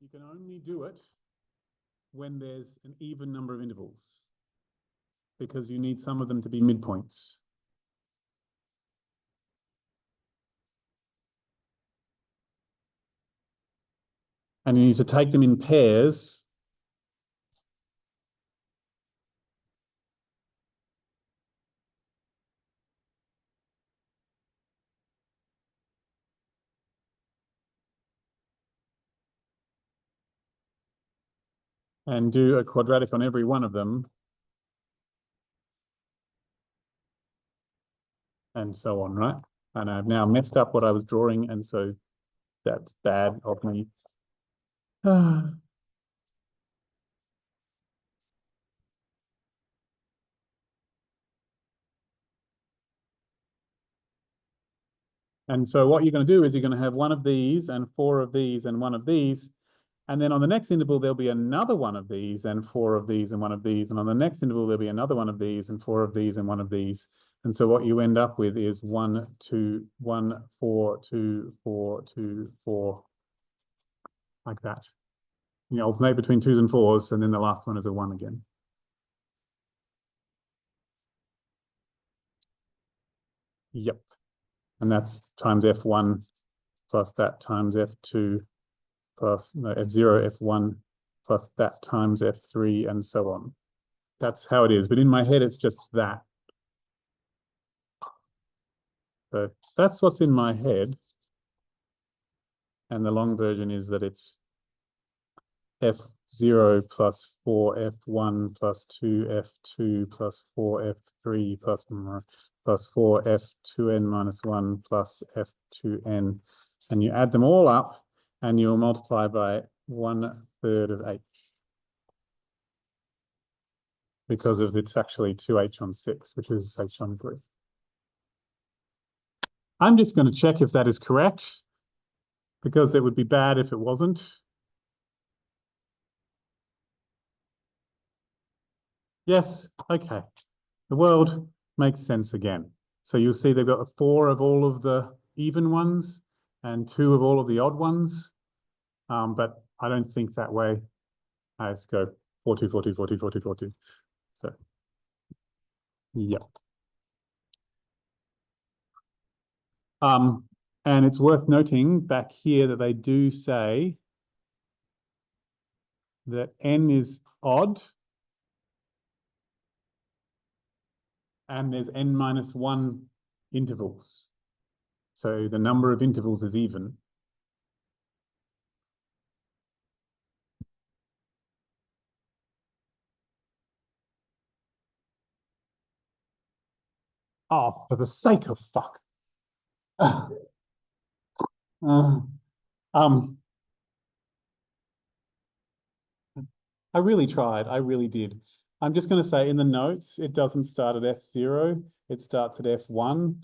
you can only do it when there's an even number of intervals, because you need some of them to be midpoints. And you need to take them in pairs. And do a quadratic on every one of them. And so on, right? And I've now messed up what I was drawing, and so that's bad of me. And so what you're going to do is you're going to have one of these and four of these and one of these. And then on the next interval, there'll be another one of these and four of these and one of these. And on the next interval, there'll be another one of these and four of these and one of these. And so what you end up with is 1, 2, 1, 4, 2, 4, 2, 4, like that. You alternate between 2s and 4s, and then the last one is a 1 again. Yep. And that's times F1 plus that times F2 plus F0, F1 plus that times F3 and so on. That's how it is. But in my head, it's just that. So that's what's in my head. And the long version is that it's F0 plus 4F1 plus 2F2 plus 4F3 plus 4F2n minus 1 plus F2n. And you add them all up and you'll multiply by 1/3 of h. Because of it's actually 2h on 6, which is h on 3. I'm just going to check if that is correct, because it would be bad if it wasn't. Yes, okay. The world makes sense again. So you'll see they've got 4 of all of the even ones and 2 of all of the odd ones. But I don't think that way. Let's go 4, 2, 4, 2, 4, 2, 4, 2, 4, 2. So, yeah. And it's worth noting back here that they do say that n is odd and there's n minus 1 intervals. So the number of intervals is even. Oh, for the sake of fuck. I really tried. I really did. I'm just going to say in the notes, it doesn't start at F0. It starts at F1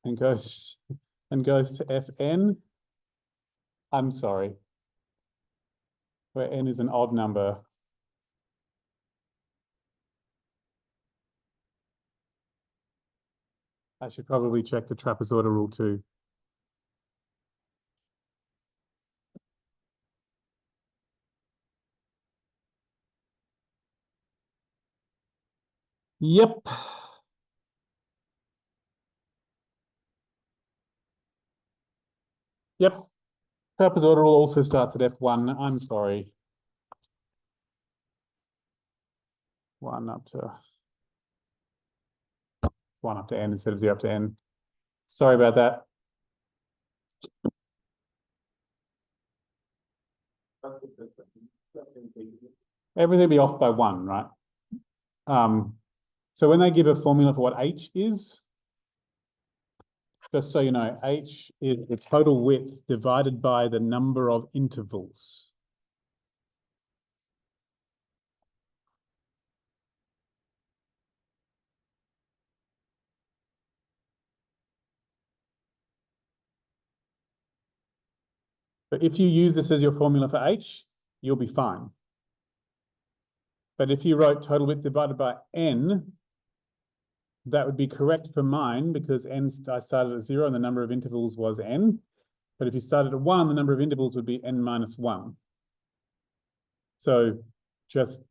and goes to Fn. I'm sorry. Where n is an odd number. I should probably check the trapezoidal rule too. Yep. Yep. Trapezoidal rule also starts at F1. I'm sorry. 1 up to n instead of 0 up to n. Sorry about that. Everything will be off by 1, right? So when they give a formula for what H is, just so you know, H is the total width divided by the number of intervals. But if you use this as your formula for H, you'll be fine. But if you wrote total width divided by N, that would be correct for mine because N, I started at 0 and the number of intervals was N. But if you started at 1, the number of intervals would be N minus 1. So just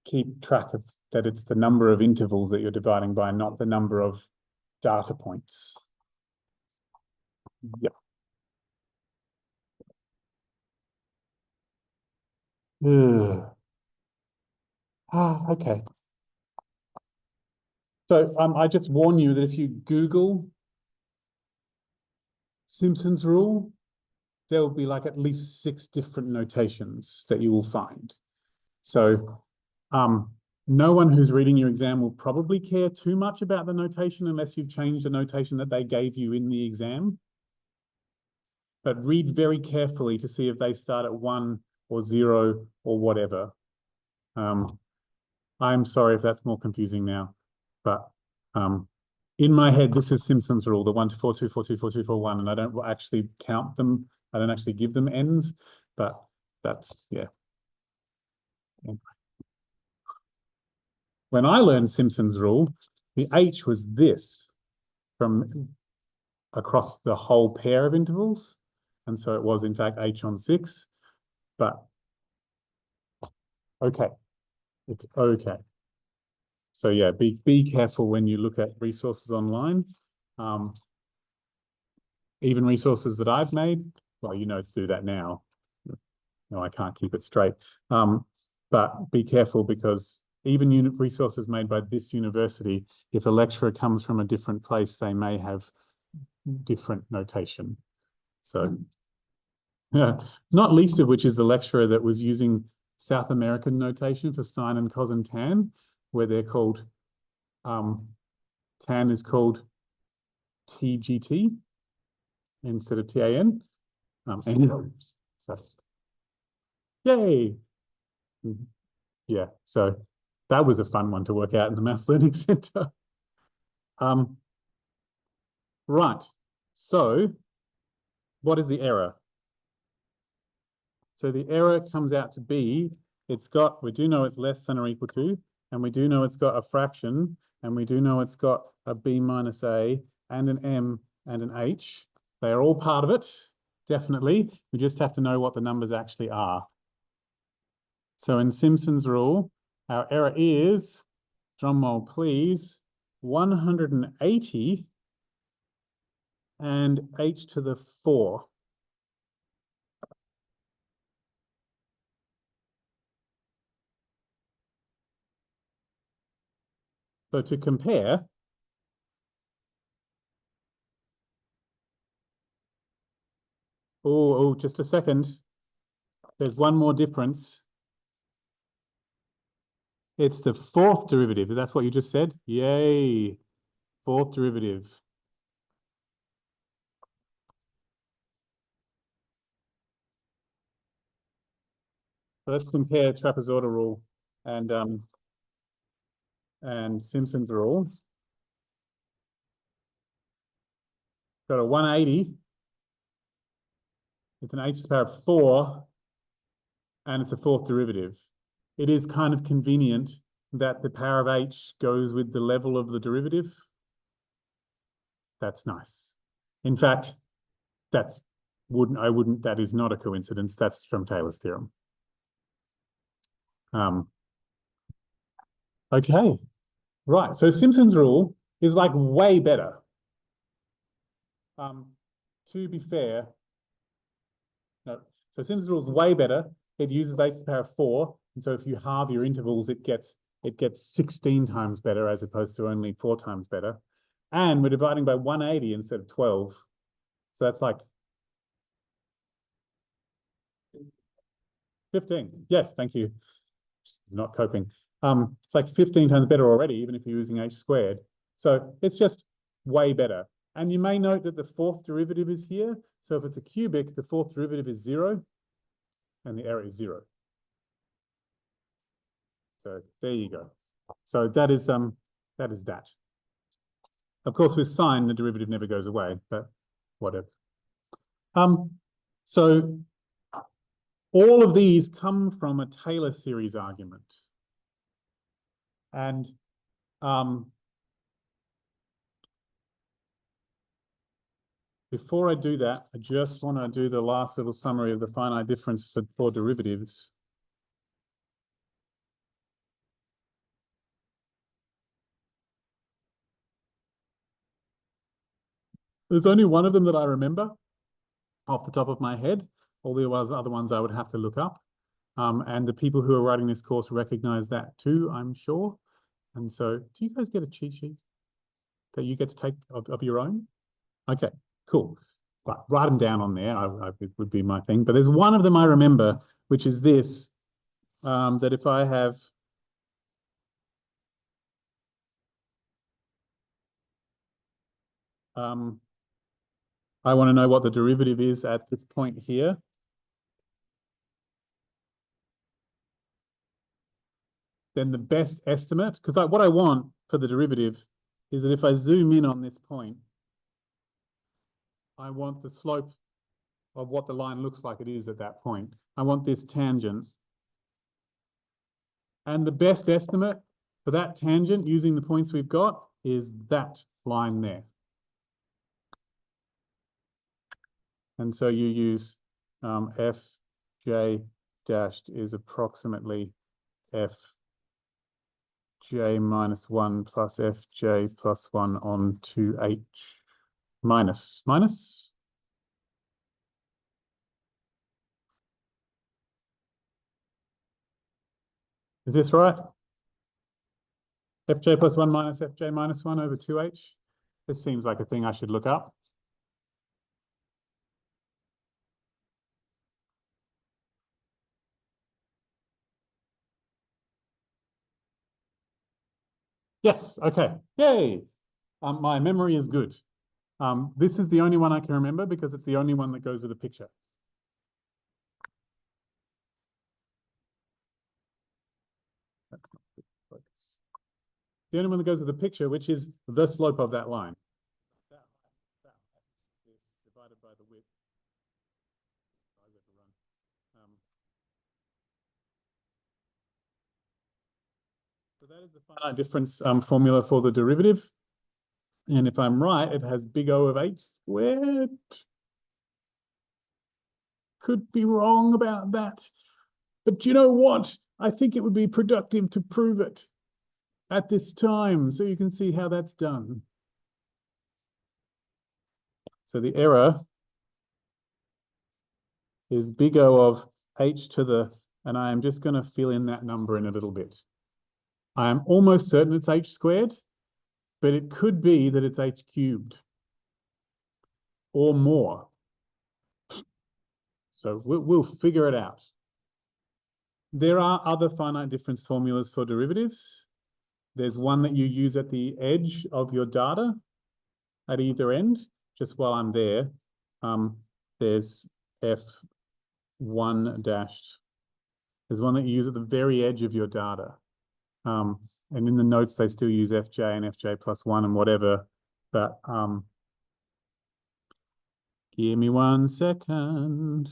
keep track of that it's the number of intervals that you're dividing by, not the number of data points. Yep. Okay. So I just warn you that if you Google Simpson's rule, there will be like at least 6 different notations that you will find. So no one who's reading your exam will probably care too much about the notation unless you've changed the notation that they gave you in the exam. But read very carefully to see if they start at 1 or 0 or whatever. I'm sorry if that's more confusing now, but in my head, this is Simpson's rule, the 1, 2, 4, 2, 4, 2, 4, 2, 4, 1, and I don't actually count them. I don't actually give them ends, but that's, yeah. When I learned Simpson's rule, the H was this from across the whole pair of intervals. And so it was, in fact, H on 6, but okay, it's okay. So yeah, be careful when you look at resources online. Even resources that I've made, well, you know to do that now. No, I can't keep it straight. But be careful because even resources made by this university, if a lecturer comes from a different place, they may have different notation. So, yeah, not least of which is the lecturer that was using South American notation for sine and cos and tan, where they're called, tan is called TGT instead of TAN. And so, yay. Yeah, so that was a fun one to work out in the Maths Learning Centre. Right, so what is the error? So the error comes out to be, we do know it's less than or equal to, and we do know it's got a fraction, and we do know it's got a B minus A and an M and an H. They are all part of it, definitely. We just have to know what the numbers actually are. So in Simpson's rule, our error is, drum roll please, 180 and H to the 4. So to compare, oh, just a second. There's one more difference. It's the 4th derivative. That's what you just said? Yay. 4th derivative. So let's compare trapezoidal rule and Simpson's rule. Got a 180. It's an H to the power of 4, and it's a 4th derivative. It is kind of convenient that the power of H goes with the level of the derivative. That's nice. In fact, that is not a coincidence. That's from Taylor's theorem. Okay, right. So Simpson's rule is like way better. To be fair, no. So Simpson's rule is way better. It uses H to the power of 4, and so if you halve your intervals, it gets 16 times better as opposed to only 4 times better. And we're dividing by 180 instead of 12. So that's like 15. Yes, thank you. Just not coping. It's like 15 times better already, even if you're using h squared. So it's just way better. And you may note that the fourth derivative is here. So if it's a cubic, the fourth derivative is 0, and the error is 0. So there you go. So that is that. Of course, with sine, the derivative never goes away, but whatever. So all of these come from a Taylor series argument. And before I do that, I just want to do the last little summary of the finite difference for derivatives. There's only one of them that I remember off the top of my head. All the other ones I would have to look up. And the people who are writing this course recognize that too, I'm sure. And so do you guys get a cheat sheet that you get to take of your own? Okay, cool. But write them down on there. It would be my thing. But there's one of them I remember, which is this, that if I have I want to know what the derivative is at this point here. Then the best estimate, because what I want for the derivative is that if I zoom in on this point, I want the slope of what the line looks like it is at that point. I want this tangent. And the best estimate for that tangent using the points we've got is that line there. And so you use fj dashed is approximately fj minus 1 plus fj plus 1 on 2h minus. Is this right? Fj plus 1 minus fj minus 1 over 2h. This seems like a thing I should look up. Yes, okay. Yay. My memory is good. This is the only one I can remember because it's the only one that goes with a picture. That's not good focus. The only one that goes with a picture, which is the slope of that line. That is divided by the width. So that is the finite difference formula for the derivative. And if I'm right, it has big O of h squared. Could be wrong about that. But you know what? I think it would be productive to prove it at this time, so you can see how that's done. So the error is big O of h to the, and I am just going to fill in that number in a little bit. I am almost certain it's h squared, but it could be that it's h cubed or more. So we'll figure it out. There are other finite difference formulas for derivatives. There's one that you use at the edge of your data at either end. Just while I'm there, there's F1 dashed. There's one that you use at the very edge of your data. And in the notes, they still use Fj and Fj plus 1 and whatever. But give me 1 second.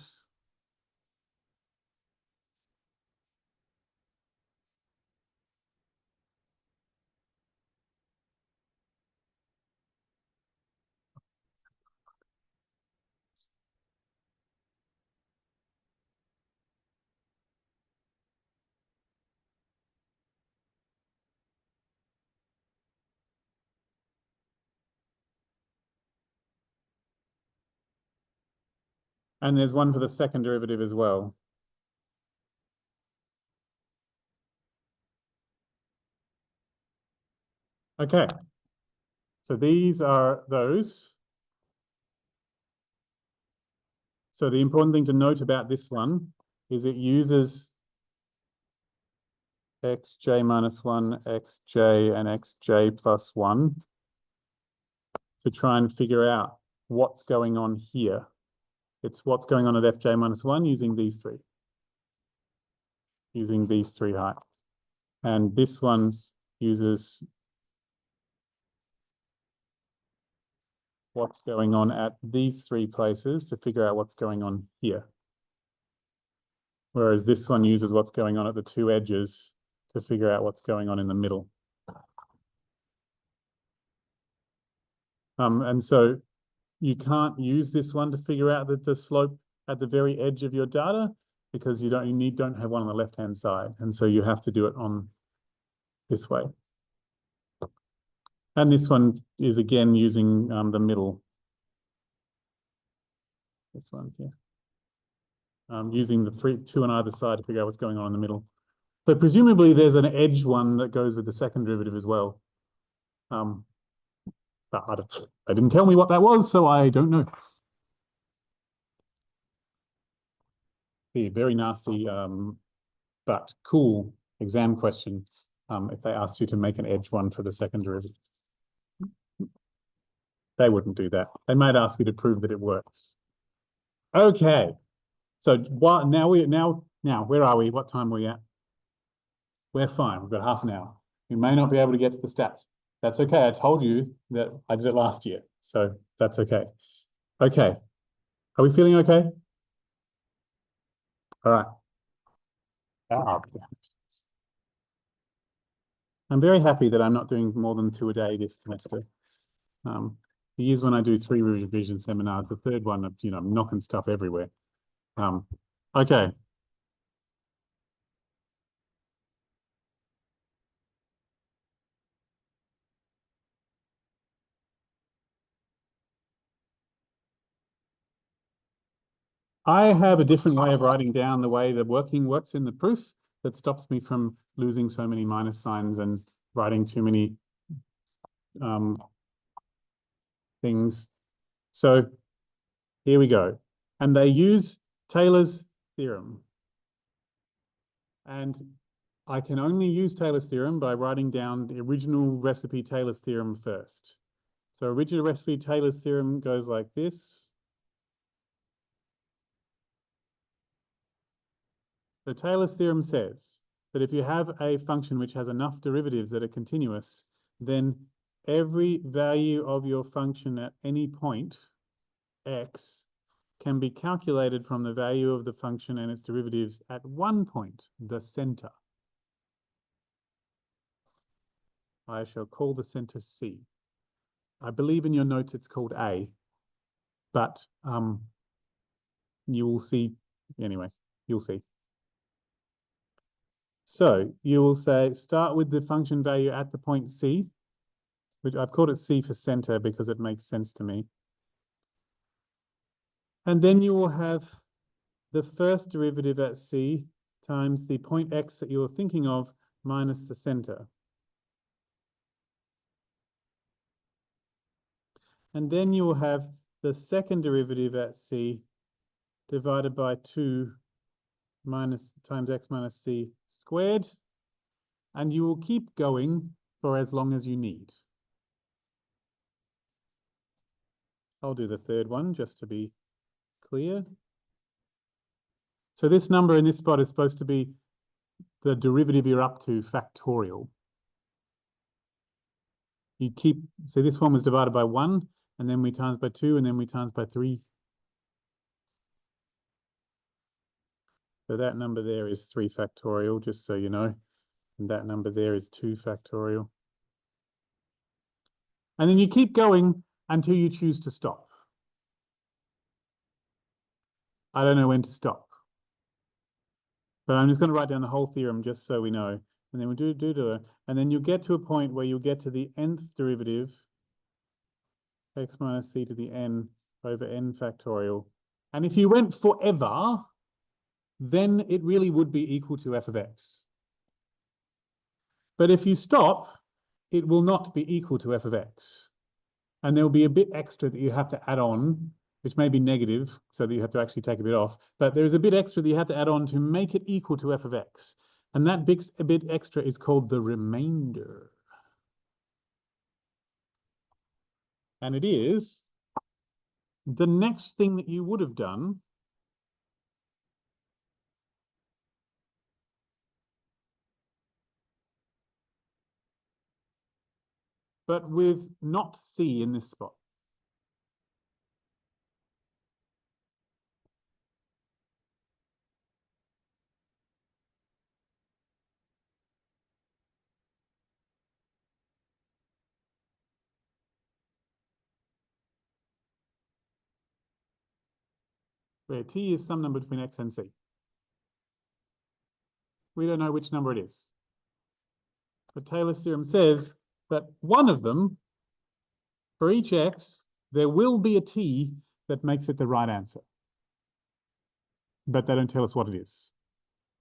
And there's one for the second derivative as well. Okay. So these are those. So the important thing to note about this one is it uses xj minus 1, xj, and xj plus 1 to try and figure out what's going on here. It's what's going on at fj minus 1 using these three heights. And this one uses what's going on at these three places to figure out what's going on here. Whereas this one uses what's going on at the two edges to figure out what's going on in the middle. And so you can't use this one to figure out the slope at the very edge of your data because you don't have one on the left-hand side. And so you have to do it on this way. And this one is again using the middle. This one here. Using the two on either side to figure out what's going on in the middle. So presumably there's an edge one that goes with the second derivative as well. But they didn't tell me what that was, so I don't know. Be a very nasty, but cool exam question if they asked you to make an edge one for the second derivative. They wouldn't do that. They might ask you to prove that it works. Okay. So now where are we? What time are we at? We're fine. We've got half an hour. We may not be able to get to the stats. That's okay. I told you that I did it last year, so that's okay. Okay. Are we feeling okay? All right. Oh, I'm very happy that I'm not doing more than 2 a day this semester. The years when I do 3 revision seminars, the third one, I'm knocking stuff everywhere. Okay. I have a different way of writing down the way the working works in the proof that stops me from losing so many minus signs and writing too many things. So here we go. And they use Taylor's theorem. And I can only use Taylor's theorem by writing down the original recipe Taylor's theorem first. So original recipe Taylor's theorem goes like this. So Taylor's theorem says that if you have a function which has enough derivatives that are continuous, then every value of your function at any point, x, can be calculated from the value of the function and its derivatives at one point, the center. I shall call the center C. I believe in your notes it's called A, but you will see, anyway, you'll see. So you will say, start with the function value at the point C, which I've called it C for center because it makes sense to me. And then you will have the first derivative at C times the point X that you're thinking of minus the center. And then you will have the second derivative at C divided by 2 times X minus C squared. And you will keep going for as long as you need. I'll do the third one just to be clear. So this number in this spot is supposed to be the derivative you're up to factorial. You keep, so this one was divided by 1, and then we times by 2, and then we times by 3. So that number there is 3 factorial, just so you know. And that number there is 2 factorial. And then you keep going until you choose to stop. I don't know when to stop. But I'm just going to write down the whole theorem just so we know. And then we'll do it. And then you get to a point where you'll get to the nth derivative, x minus c to the n over n factorial. And if you went forever, then it really would be equal to f of x. But if you stop, it will not be equal to f of x. And there'll be a bit extra that you have to add on, which may be negative, so that you have to actually take a bit off. But there's a bit extra that you have to add on to make it equal to f of x. And that a bit extra is called the remainder. And it is the next thing that you would have done but with not c in this spot. Where t is some number between x and c. We don't know which number it is. But Taylor's theorem says that one of them, for each x, there will be a t that makes it the right answer. But they don't tell us what it is.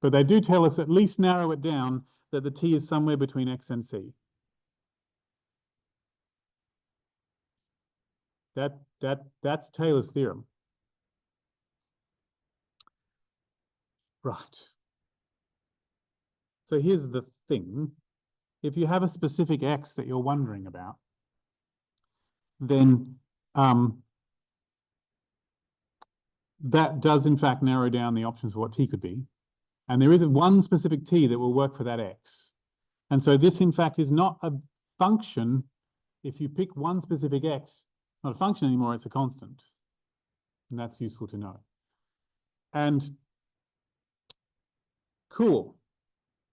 But they do tell us, at least narrow it down, that the t is somewhere between x and c. That's Taylor's theorem. Right. So here's the thing. If you have a specific x that you're wondering about, then that does in fact narrow down the options for what t could be. And there is one specific t that will work for that x. And so this in fact is not a function. If you pick one specific x, it's not a function anymore, it's a constant. And that's useful to know. And cool.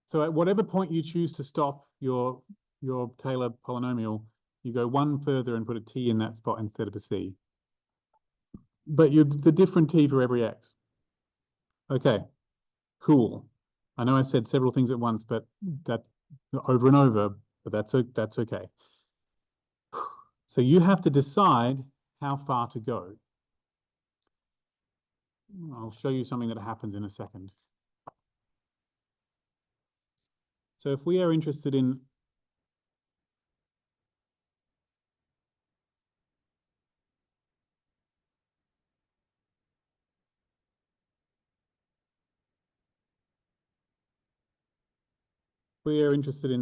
So at whatever point you choose to stop your Taylor polynomial, you go one further and put a t in that spot instead of a c. But it's a different t for every x. Okay, cool. I know I said several things at once, but that over and over, but that's okay. So you have to decide how far to go. I'll show you something that happens in a second. So if we are interested in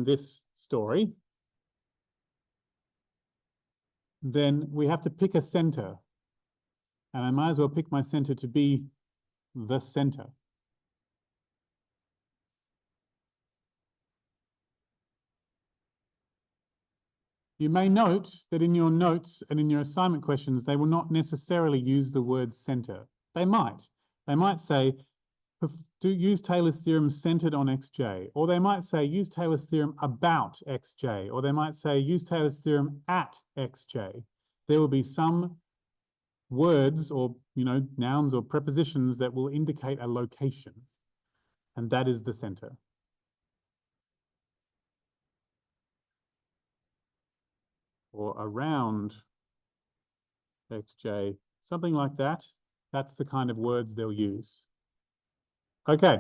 this story, then we have to pick a center. And I might as well pick my center to be the center. You may note that in your notes and in your assignment questions, they will not necessarily use the word center. They might. They might say, use Taylor's theorem centered on xj. Or they might say, use Taylor's theorem about xj. Or they might say, use Taylor's theorem at xj. There will be some words or nouns or prepositions that will indicate a location. And that is the center. Or around xj, something like that. That's the kind of words they'll use. Okay.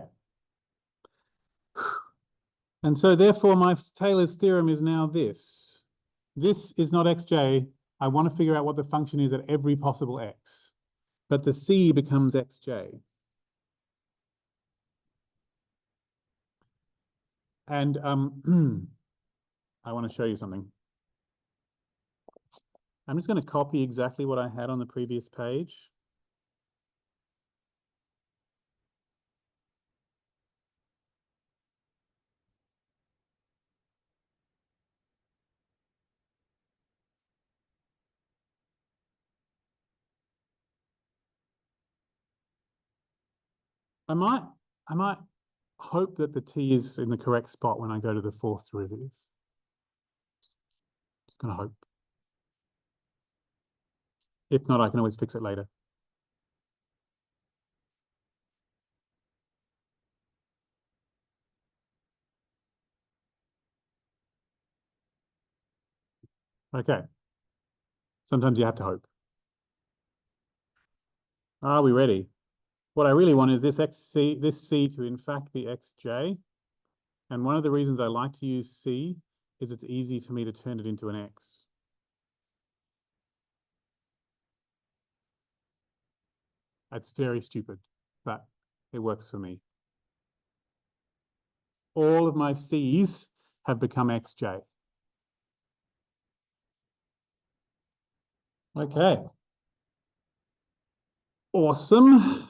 And so therefore my Taylor's theorem is now this. This is not xj. I want to figure out what the function is at every possible x. But the c becomes xj. And I want to show you something. I'm just going to copy exactly what I had on the previous page. I might hope that the t is in the correct spot when I go to the fourth derivative. Just going to hope. If not, I can always fix it later. Okay. Sometimes you have to hope. Are we ready? What I really want is this c to in fact be xj. And one of the reasons I like to use c is it's easy for me to turn it into an x. It's very stupid, but it works for me. All of my C's have become xj. Okay. Awesome.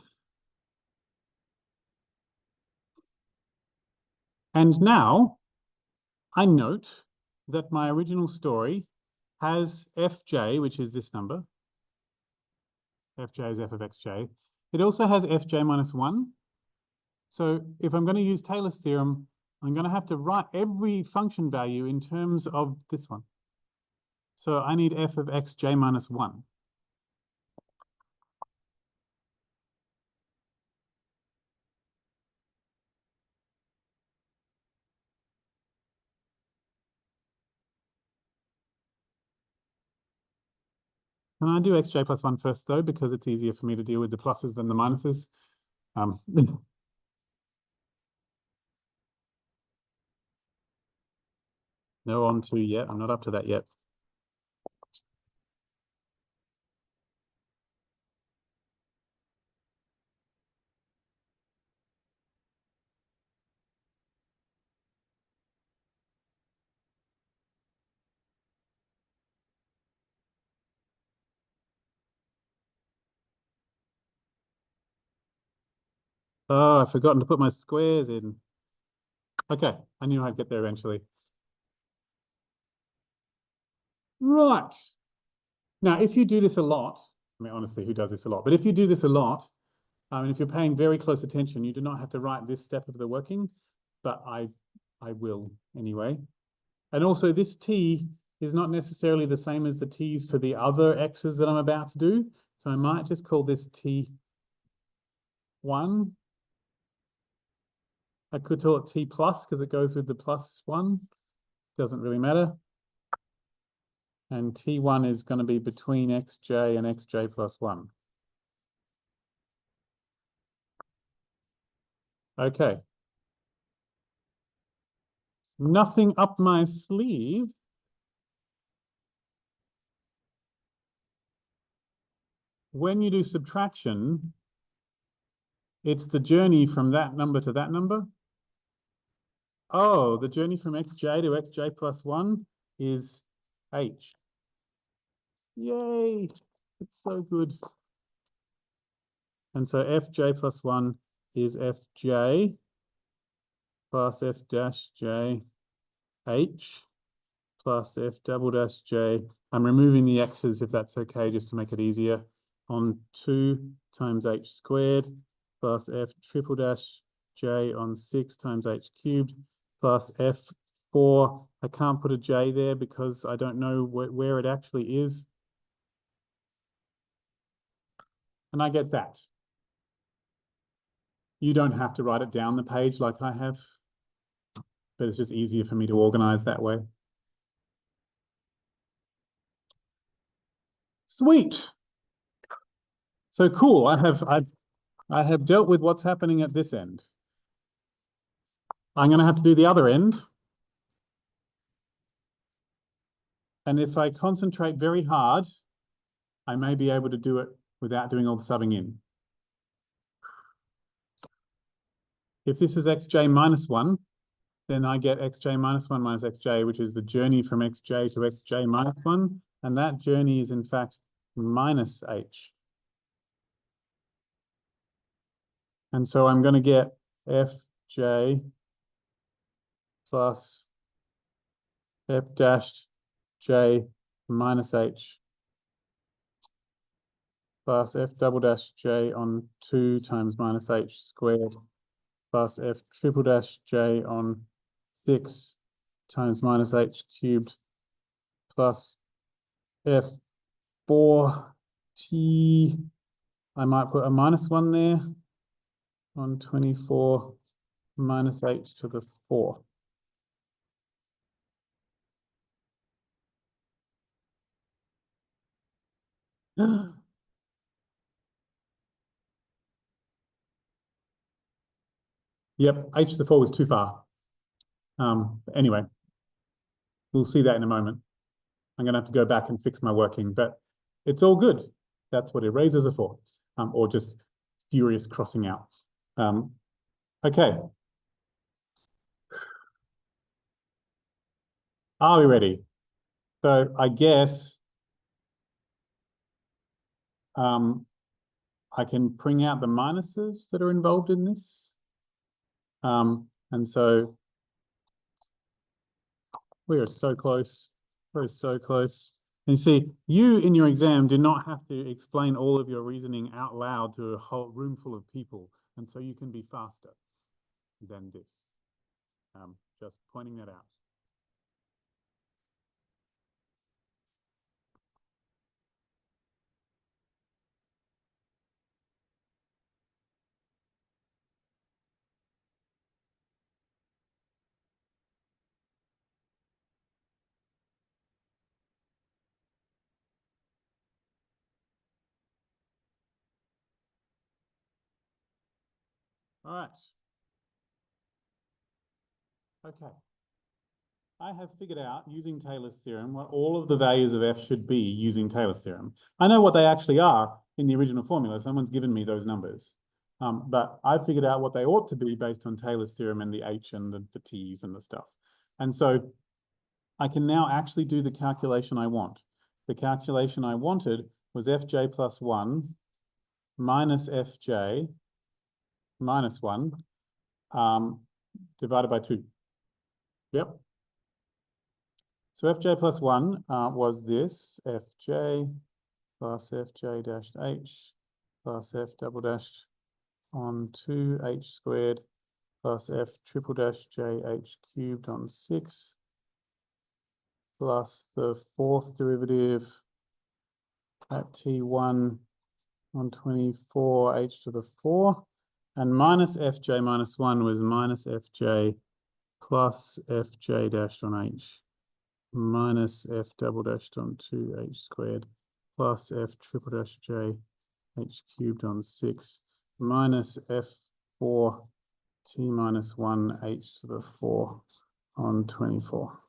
And now I note that my original story has fj, which is this number. Fj is f of xj. It also has fj minus 1. So if I'm going to use Taylor's theorem, I'm going to have to write every function value in terms of this one. So I need f of xj minus 1. Can I do xj plus 1 first, though, because it's easier for me to deal with the pluses than the minuses? No on to yet. I'm not up to that yet. Oh, I've forgotten to put my squares in. Okay, I knew I'd get there eventually. Right. Now, if you do this a lot, I mean, honestly, who does this a lot? But if you do this a lot, and if you're paying very close attention, you do not have to write this step of the working, but I will anyway. And also this t is not necessarily the same as the t's for the other x's that I'm about to do. So I might just call this t1. I could call it t plus because it goes with the plus 1. Doesn't really matter. And t1 is going to be between xj and xj plus 1. Okay. Nothing up my sleeve. When you do subtraction, it's the journey from that number to that number. Oh, the journey from xj to xj plus 1 is h. Yay, it's so good. And so fj plus 1 is fj plus f dash j h plus f double dash j. I'm removing the x's if that's okay, just to make it easier. On 2 times h squared plus f triple dash j on 6 times h cubed plus f4. I can't put a j there because I don't know where it actually is. And I get that. You don't have to write it down the page like I have, but it's just easier for me to organize that way. Sweet. So cool. I have dealt with what's happening at this end. I'm going to have to do the other end. And if I concentrate very hard, I may be able to do it without doing all the subbing in. If this is xj minus 1, then I get xj minus 1 minus xj, which is the journey from xj to xj minus 1. And that journey is, in fact, minus h. And so I'm going to get fj plus f dash j minus h plus f double dash j on 2 times minus h squared plus f triple dash j on 6 times minus h cubed plus f4t. I might put a minus 1 there on 24 minus h to the 4. Yep, h to the 4 was too far. Anyway, we'll see that in a moment. I'm going to have to go back and fix my working, but it's all good. That's what erasers are for, or just furious crossing out. Okay. Are we ready? So I guess I can bring out the minuses that are involved in this. And so we are so close. We're so close. And you see, you in your exam do not have to explain all of your reasoning out loud to a whole room full of people. And so you can be faster than this. Just pointing that out. All right. Okay. I have figured out, using Taylor's theorem, what all of the values of f should be using Taylor's theorem. I know what they actually are in the original formula. Someone's given me those numbers. But I figured out what they ought to be based on Taylor's theorem and the h and the t's and the stuff. And so I can now actually do the calculation I want. The calculation I wanted was fj plus 1 minus fj minus 1 divided by 2. Yep. So fj plus 1 was this, fj plus fj dashed h plus f double dashed on 2h squared plus f triple dash jh cubed on 6 plus the fourth derivative at t1 on 24 h to the 4, and minus fj minus 1 was minus fj plus fj dashed on h minus f double dashed on 2h squared plus f triple dash j h cubed on 6 minus f4 t minus 1 h to the 4 on 24.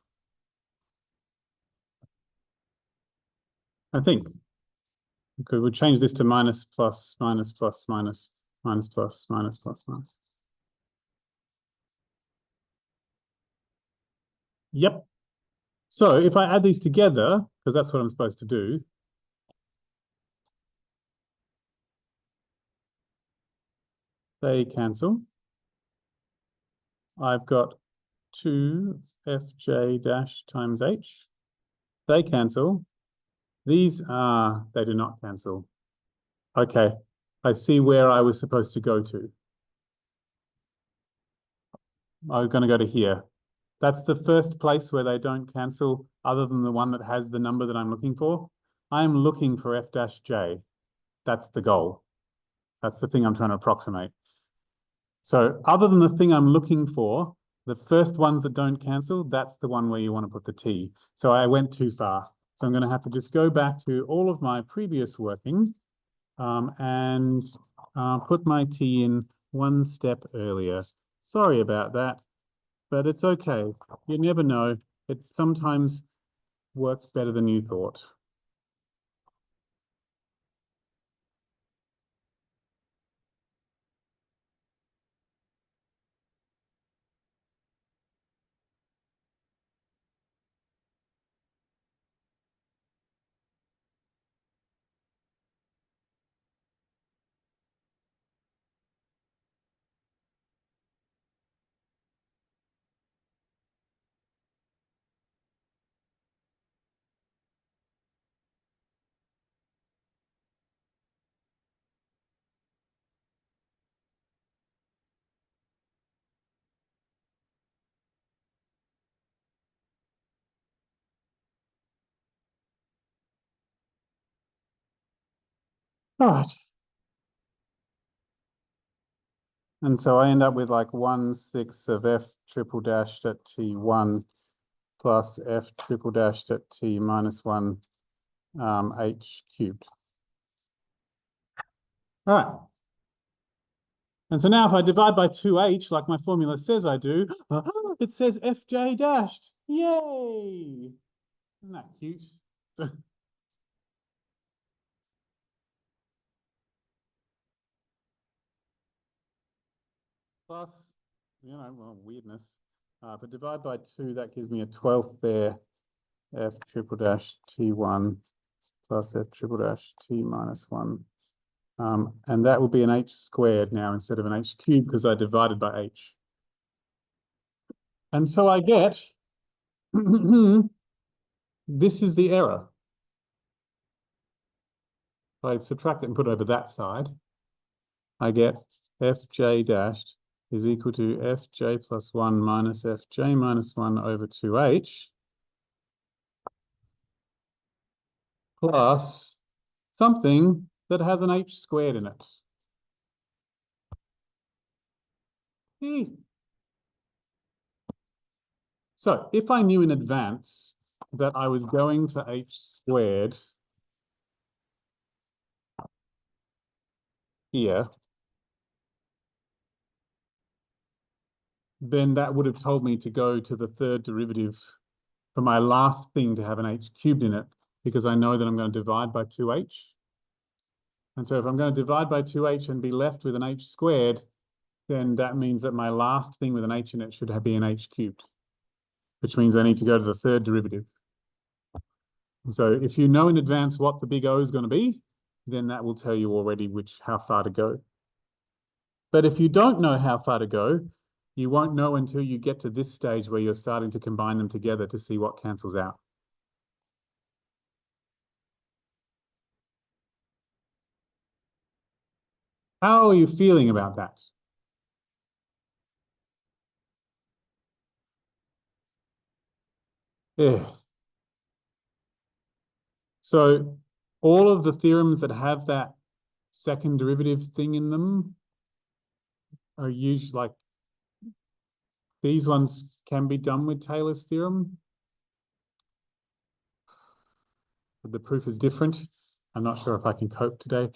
I think. Okay, we'll change this to minus plus minus plus minus minus plus minus plus minus. Yep. So if I add these together, because that's what I'm supposed to do, they cancel. I've got 2 fj dash times h. They cancel. These are, they do not cancel. Okay, I see where I was supposed to go to. I'm going to go to here. That's the first place where they don't cancel, other than the one that has the number that I'm looking for. I'm looking for f dash j. That's the goal. That's the thing I'm trying to approximate. So other than the thing I'm looking for, the first ones that don't cancel, that's the one where you want to put the t. So I went too far. So I'm going to have to just go back to all of my previous working and put my t in one step earlier. Sorry about that, but it's okay. You never know. It sometimes works better than you thought. All right. And so I end up with like 1/6 of f triple dashed at t1 plus f triple dashed at t minus 1 h cubed. All right. And so now if I divide by 2h, like my formula says I do, it says fj dashed. Yay! Isn't that cute? plus, well, weirdness. If I divide by 2, that gives me a 12th there, f triple dash t1 plus f triple dash t minus 1. And that will be an h squared now instead of an h cubed because I divided by h. And so I get, this is the error. If I subtract it and put it over that side, I get fj dashed is equal to fj plus 1 minus fj minus 1 over 2h plus something that has an h squared in it. So if I knew in advance that I was going for h squared here, then that would have told me to go to the third derivative for my last thing to have an h cubed in it, because I know that I'm going to divide by 2h. And so if I'm going to divide by 2h and be left with an h squared, then that means that my last thing with an h in it should be an h cubed, which means I need to go to the third derivative. So if you know in advance what the big O is going to be, then that will tell you already how far to go. But if you don't know how far to go, you won't know until you get to this stage where you're starting to combine them together to see what cancels out. How are you feeling about that? Yeah. So all of the theorems that have that second derivative thing in them are usually like, these ones can be done with Taylor's theorem. But the proof is different. I'm not sure if I can cope today.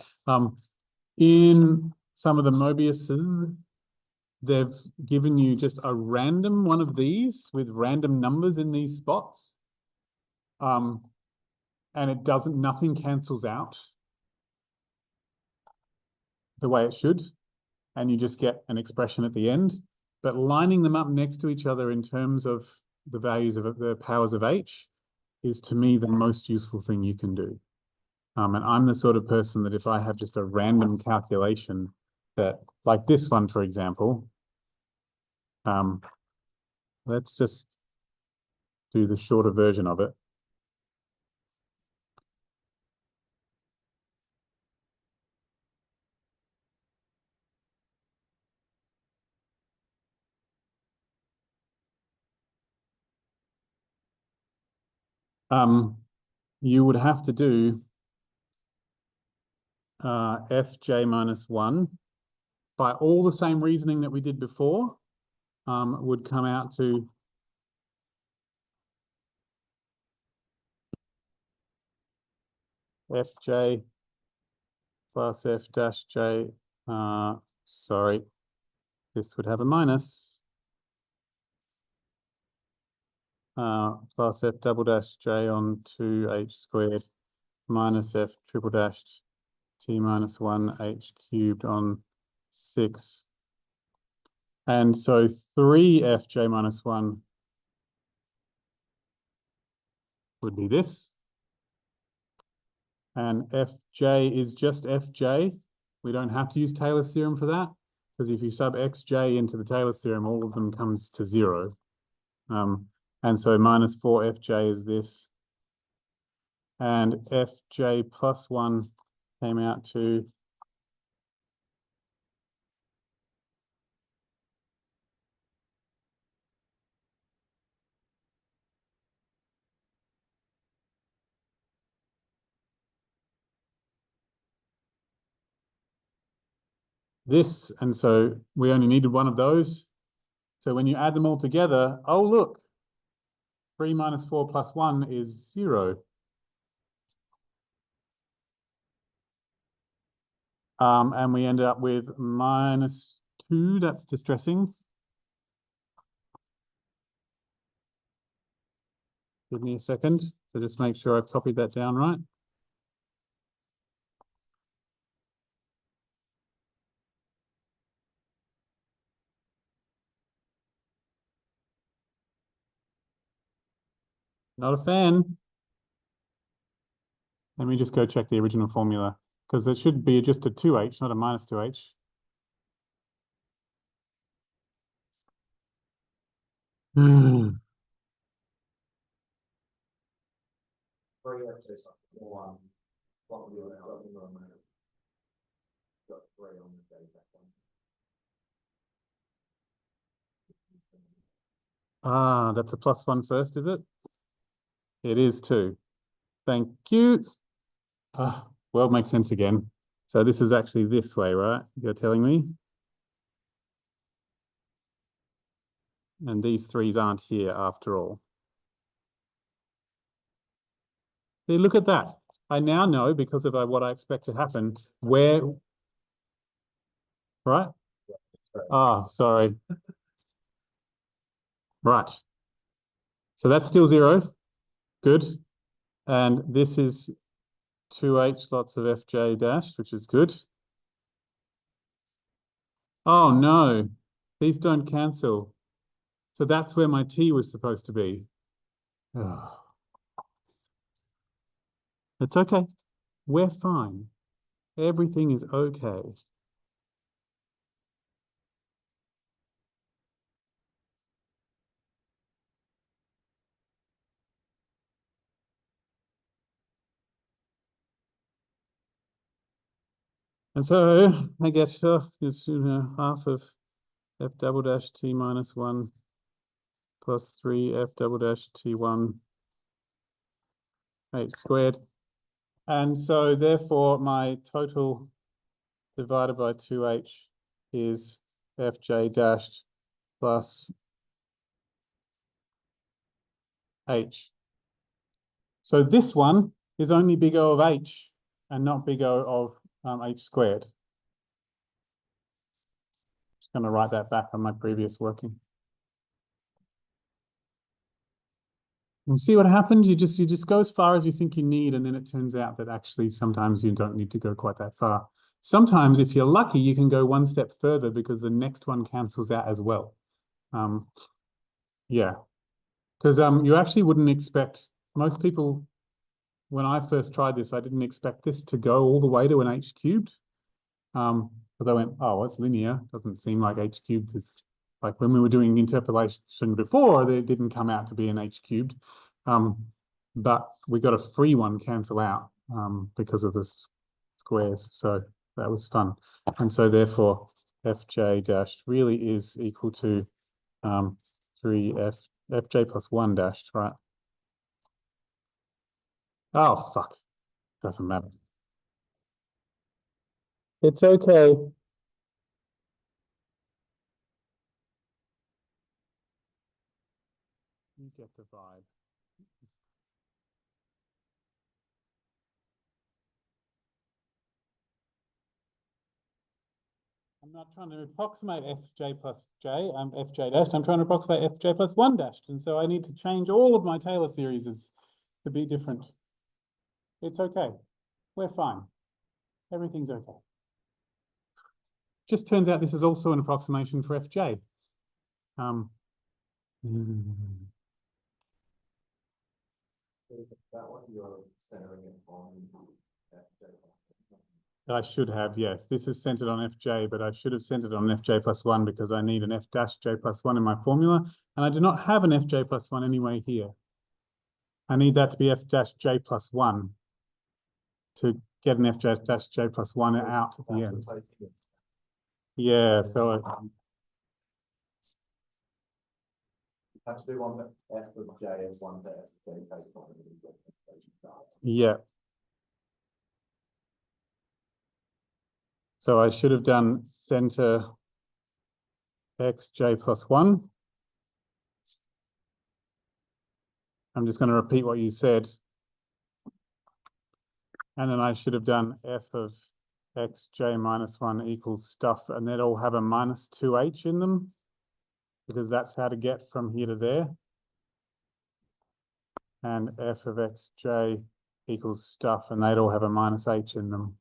In some of the Mobiuses, they've given you just a random one of these with random numbers in these spots. And nothing cancels out the way it should. And you just get an expression at the end. But lining them up next to each other in terms of the values of the powers of h is, to me, the most useful thing you can do. And I'm the sort of person that if I have just a random calculation that, like this one, for example, let's just do the shorter version of it. You would have to do fj minus 1 by all the same reasoning that we did before, would come out to fj plus f dash j, sorry, this would have a minus, plus f double dash j on 2h squared minus f triple dash t minus 1 h cubed on 6. And so 3fj minus 1 would be this. And fj is just fj. We don't have to use Taylor's theorem for that, because if you sub xj into the Taylor's theorem, all of them comes to 0. And so minus 4fj is this. And fj plus 1 came out to this. And so we only needed one of those. So when you add them all together, oh, look, 3 minus 4 plus 1 is 0. And we ended up with minus 2. That's distressing. Give me a second to just make sure I've copied that down right. Not a fan. Let me just go check the original formula, because it should be just a 2h, not a minus 2h. Ah, that's a +1 first, is it? It is too. Thank you. Ah, world makes sense again. So this is actually this way, right? You're telling me? And these threes aren't here after all. See, look at that. I now know, because of what I expect to happen, where, right? Ah, sorry. Right. So that's still 0. Good. And this is 2h lots of fj dashed, which is good. Oh no, these don't cancel. So that's where my t was supposed to be. Oh. It's okay. We're fine. Everything is okay. And so I get half of f double dash t minus 1 plus 3 f double dash t1 h squared. And so therefore my total divided by 2h is fj dashed plus h. So this one is only big O of h and not big O of h squared. Just going to write that back on my previous working. And see what happened? You just go as far as you think you need, and then it turns out that actually sometimes you don't need to go quite that far. Sometimes, if you're lucky, you can go one step further because the next one cancels out as well. Yeah, because you actually wouldn't expect, most people, when I first tried this, I didn't expect this to go all the way to an h cubed. But I went, oh, it's linear. Doesn't seem like h cubed is, like when we were doing interpolation before, they didn't come out to be an h cubed. But we got a free one cancel out because of the squares. So that was fun. And so therefore, fj dashed really is equal to 3fj plus 1 dashed, right? Oh, fuck. Doesn't matter. It's okay. You get the vibe. I'm not trying to approximate fj plus j, I'm fj dashed. I'm trying to approximate fj plus 1 dashed. And so I need to change all of my Taylor series to be different. It's okay. We're fine. Everything's okay. Just turns out this is also an approximation for fj. That one you're centering it on fj. I should have, yes. This is centered on fj, but I should have centered on fj plus 1 because I need an f dash j plus 1 in my formula, and I do not have an fj plus 1 anyway here. I need that to be f dash j plus 1 to get an f dash j plus 1 out at the end. Yeah, so Actually, one that f of j is one that f j takes on. yeah. So I should have done center xj plus 1. I'm just going to repeat what you said. And then I should have done f of xj minus 1 equals stuff, and they'd all have a minus 2h in them, because that's how to get from here to there. And f of xj equals stuff, and they'd all have a minus h in them,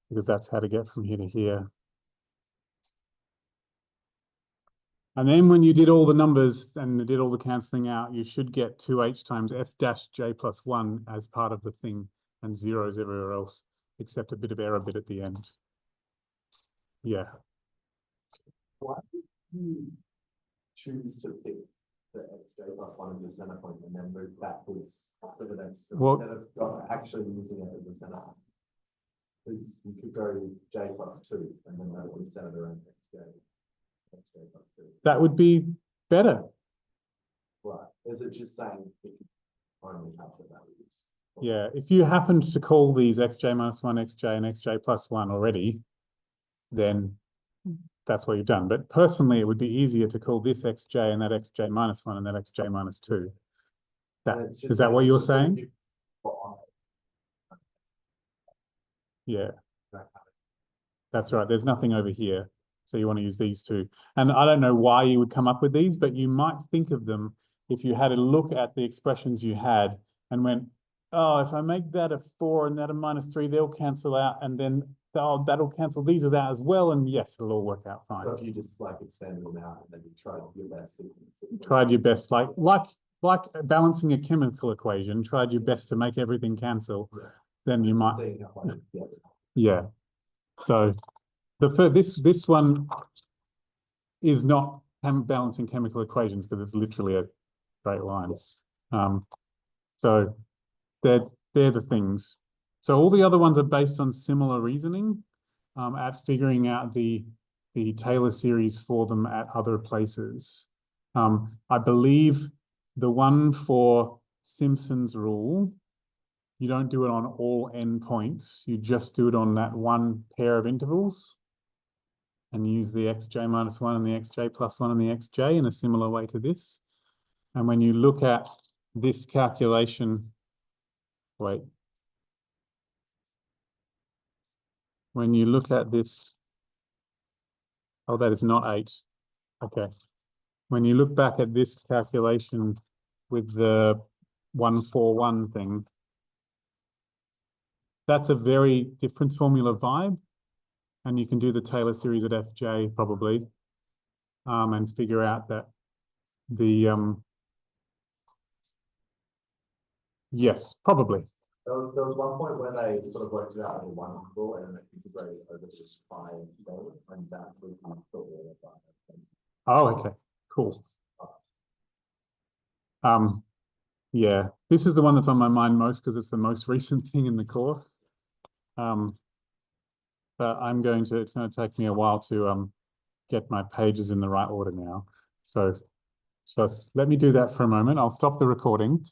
because that's how to get from here to here. And then when you did all the numbers and did all the cancelling out, you should get 2h times f dash j plus 1 as part of the thing, and zeros everywhere else, except a bit of error bit at the end. Yeah. Why did you choose to pick the xj plus 1 as the center point and then move backwards to the next Well, instead of actually using it as the center? Because you could go j plus 2 and then that would be centered around xj plus 2. that would be better. Right. Is it just saying it could only have the values? Yeah, if you happened to call these xj minus 1, xj, and xj plus 1 already, then that's what you've done. But personally, it would be easier to call this xj and that xj minus 1 and that xj minus 2. Is that what you're saying? Yeah, that's right. There's nothing over here. So you want to use these two. And I don't know why you would come up with these, but you might think of them if you had a look at the expressions you had and went, oh, if I make that a 4 and that a minus 3, they'll cancel out. And then oh, that'll cancel these out as well. And yes, it'll all work out fine. So if you just like expanded them out and then you tried your best. Tried your best, like balancing a chemical equation, tried your best to make everything cancel, then you might. Yeah. So this one is not balancing chemical equations because it's literally a straight line. So they're the things. So all the other ones are based on similar reasoning at figuring out the Taylor series for them at other places. I believe the one for Simpson's rule, you don't do it on all n points. You just do it on that one pair of intervals and use the xj minus 1 and the xj plus 1 and the xj in a similar way to this. And when you look at this calculation, wait. When you look at this, oh, that is not 8. Okay. When you look back at this calculation with the 141 thing, that's a very difference formula vibe. And you can do the Taylor series at fj probably and figure out that the, yes, probably. There was one point where they sort of worked it out in one interval and then they integrated over to 5 and that was Oh, okay, cool. Yeah, this is the one that's on my mind most because it's the most recent thing in the course. But it's going to take me a while to get my pages in the right order now. So just let me do that for a moment. I'll stop the recording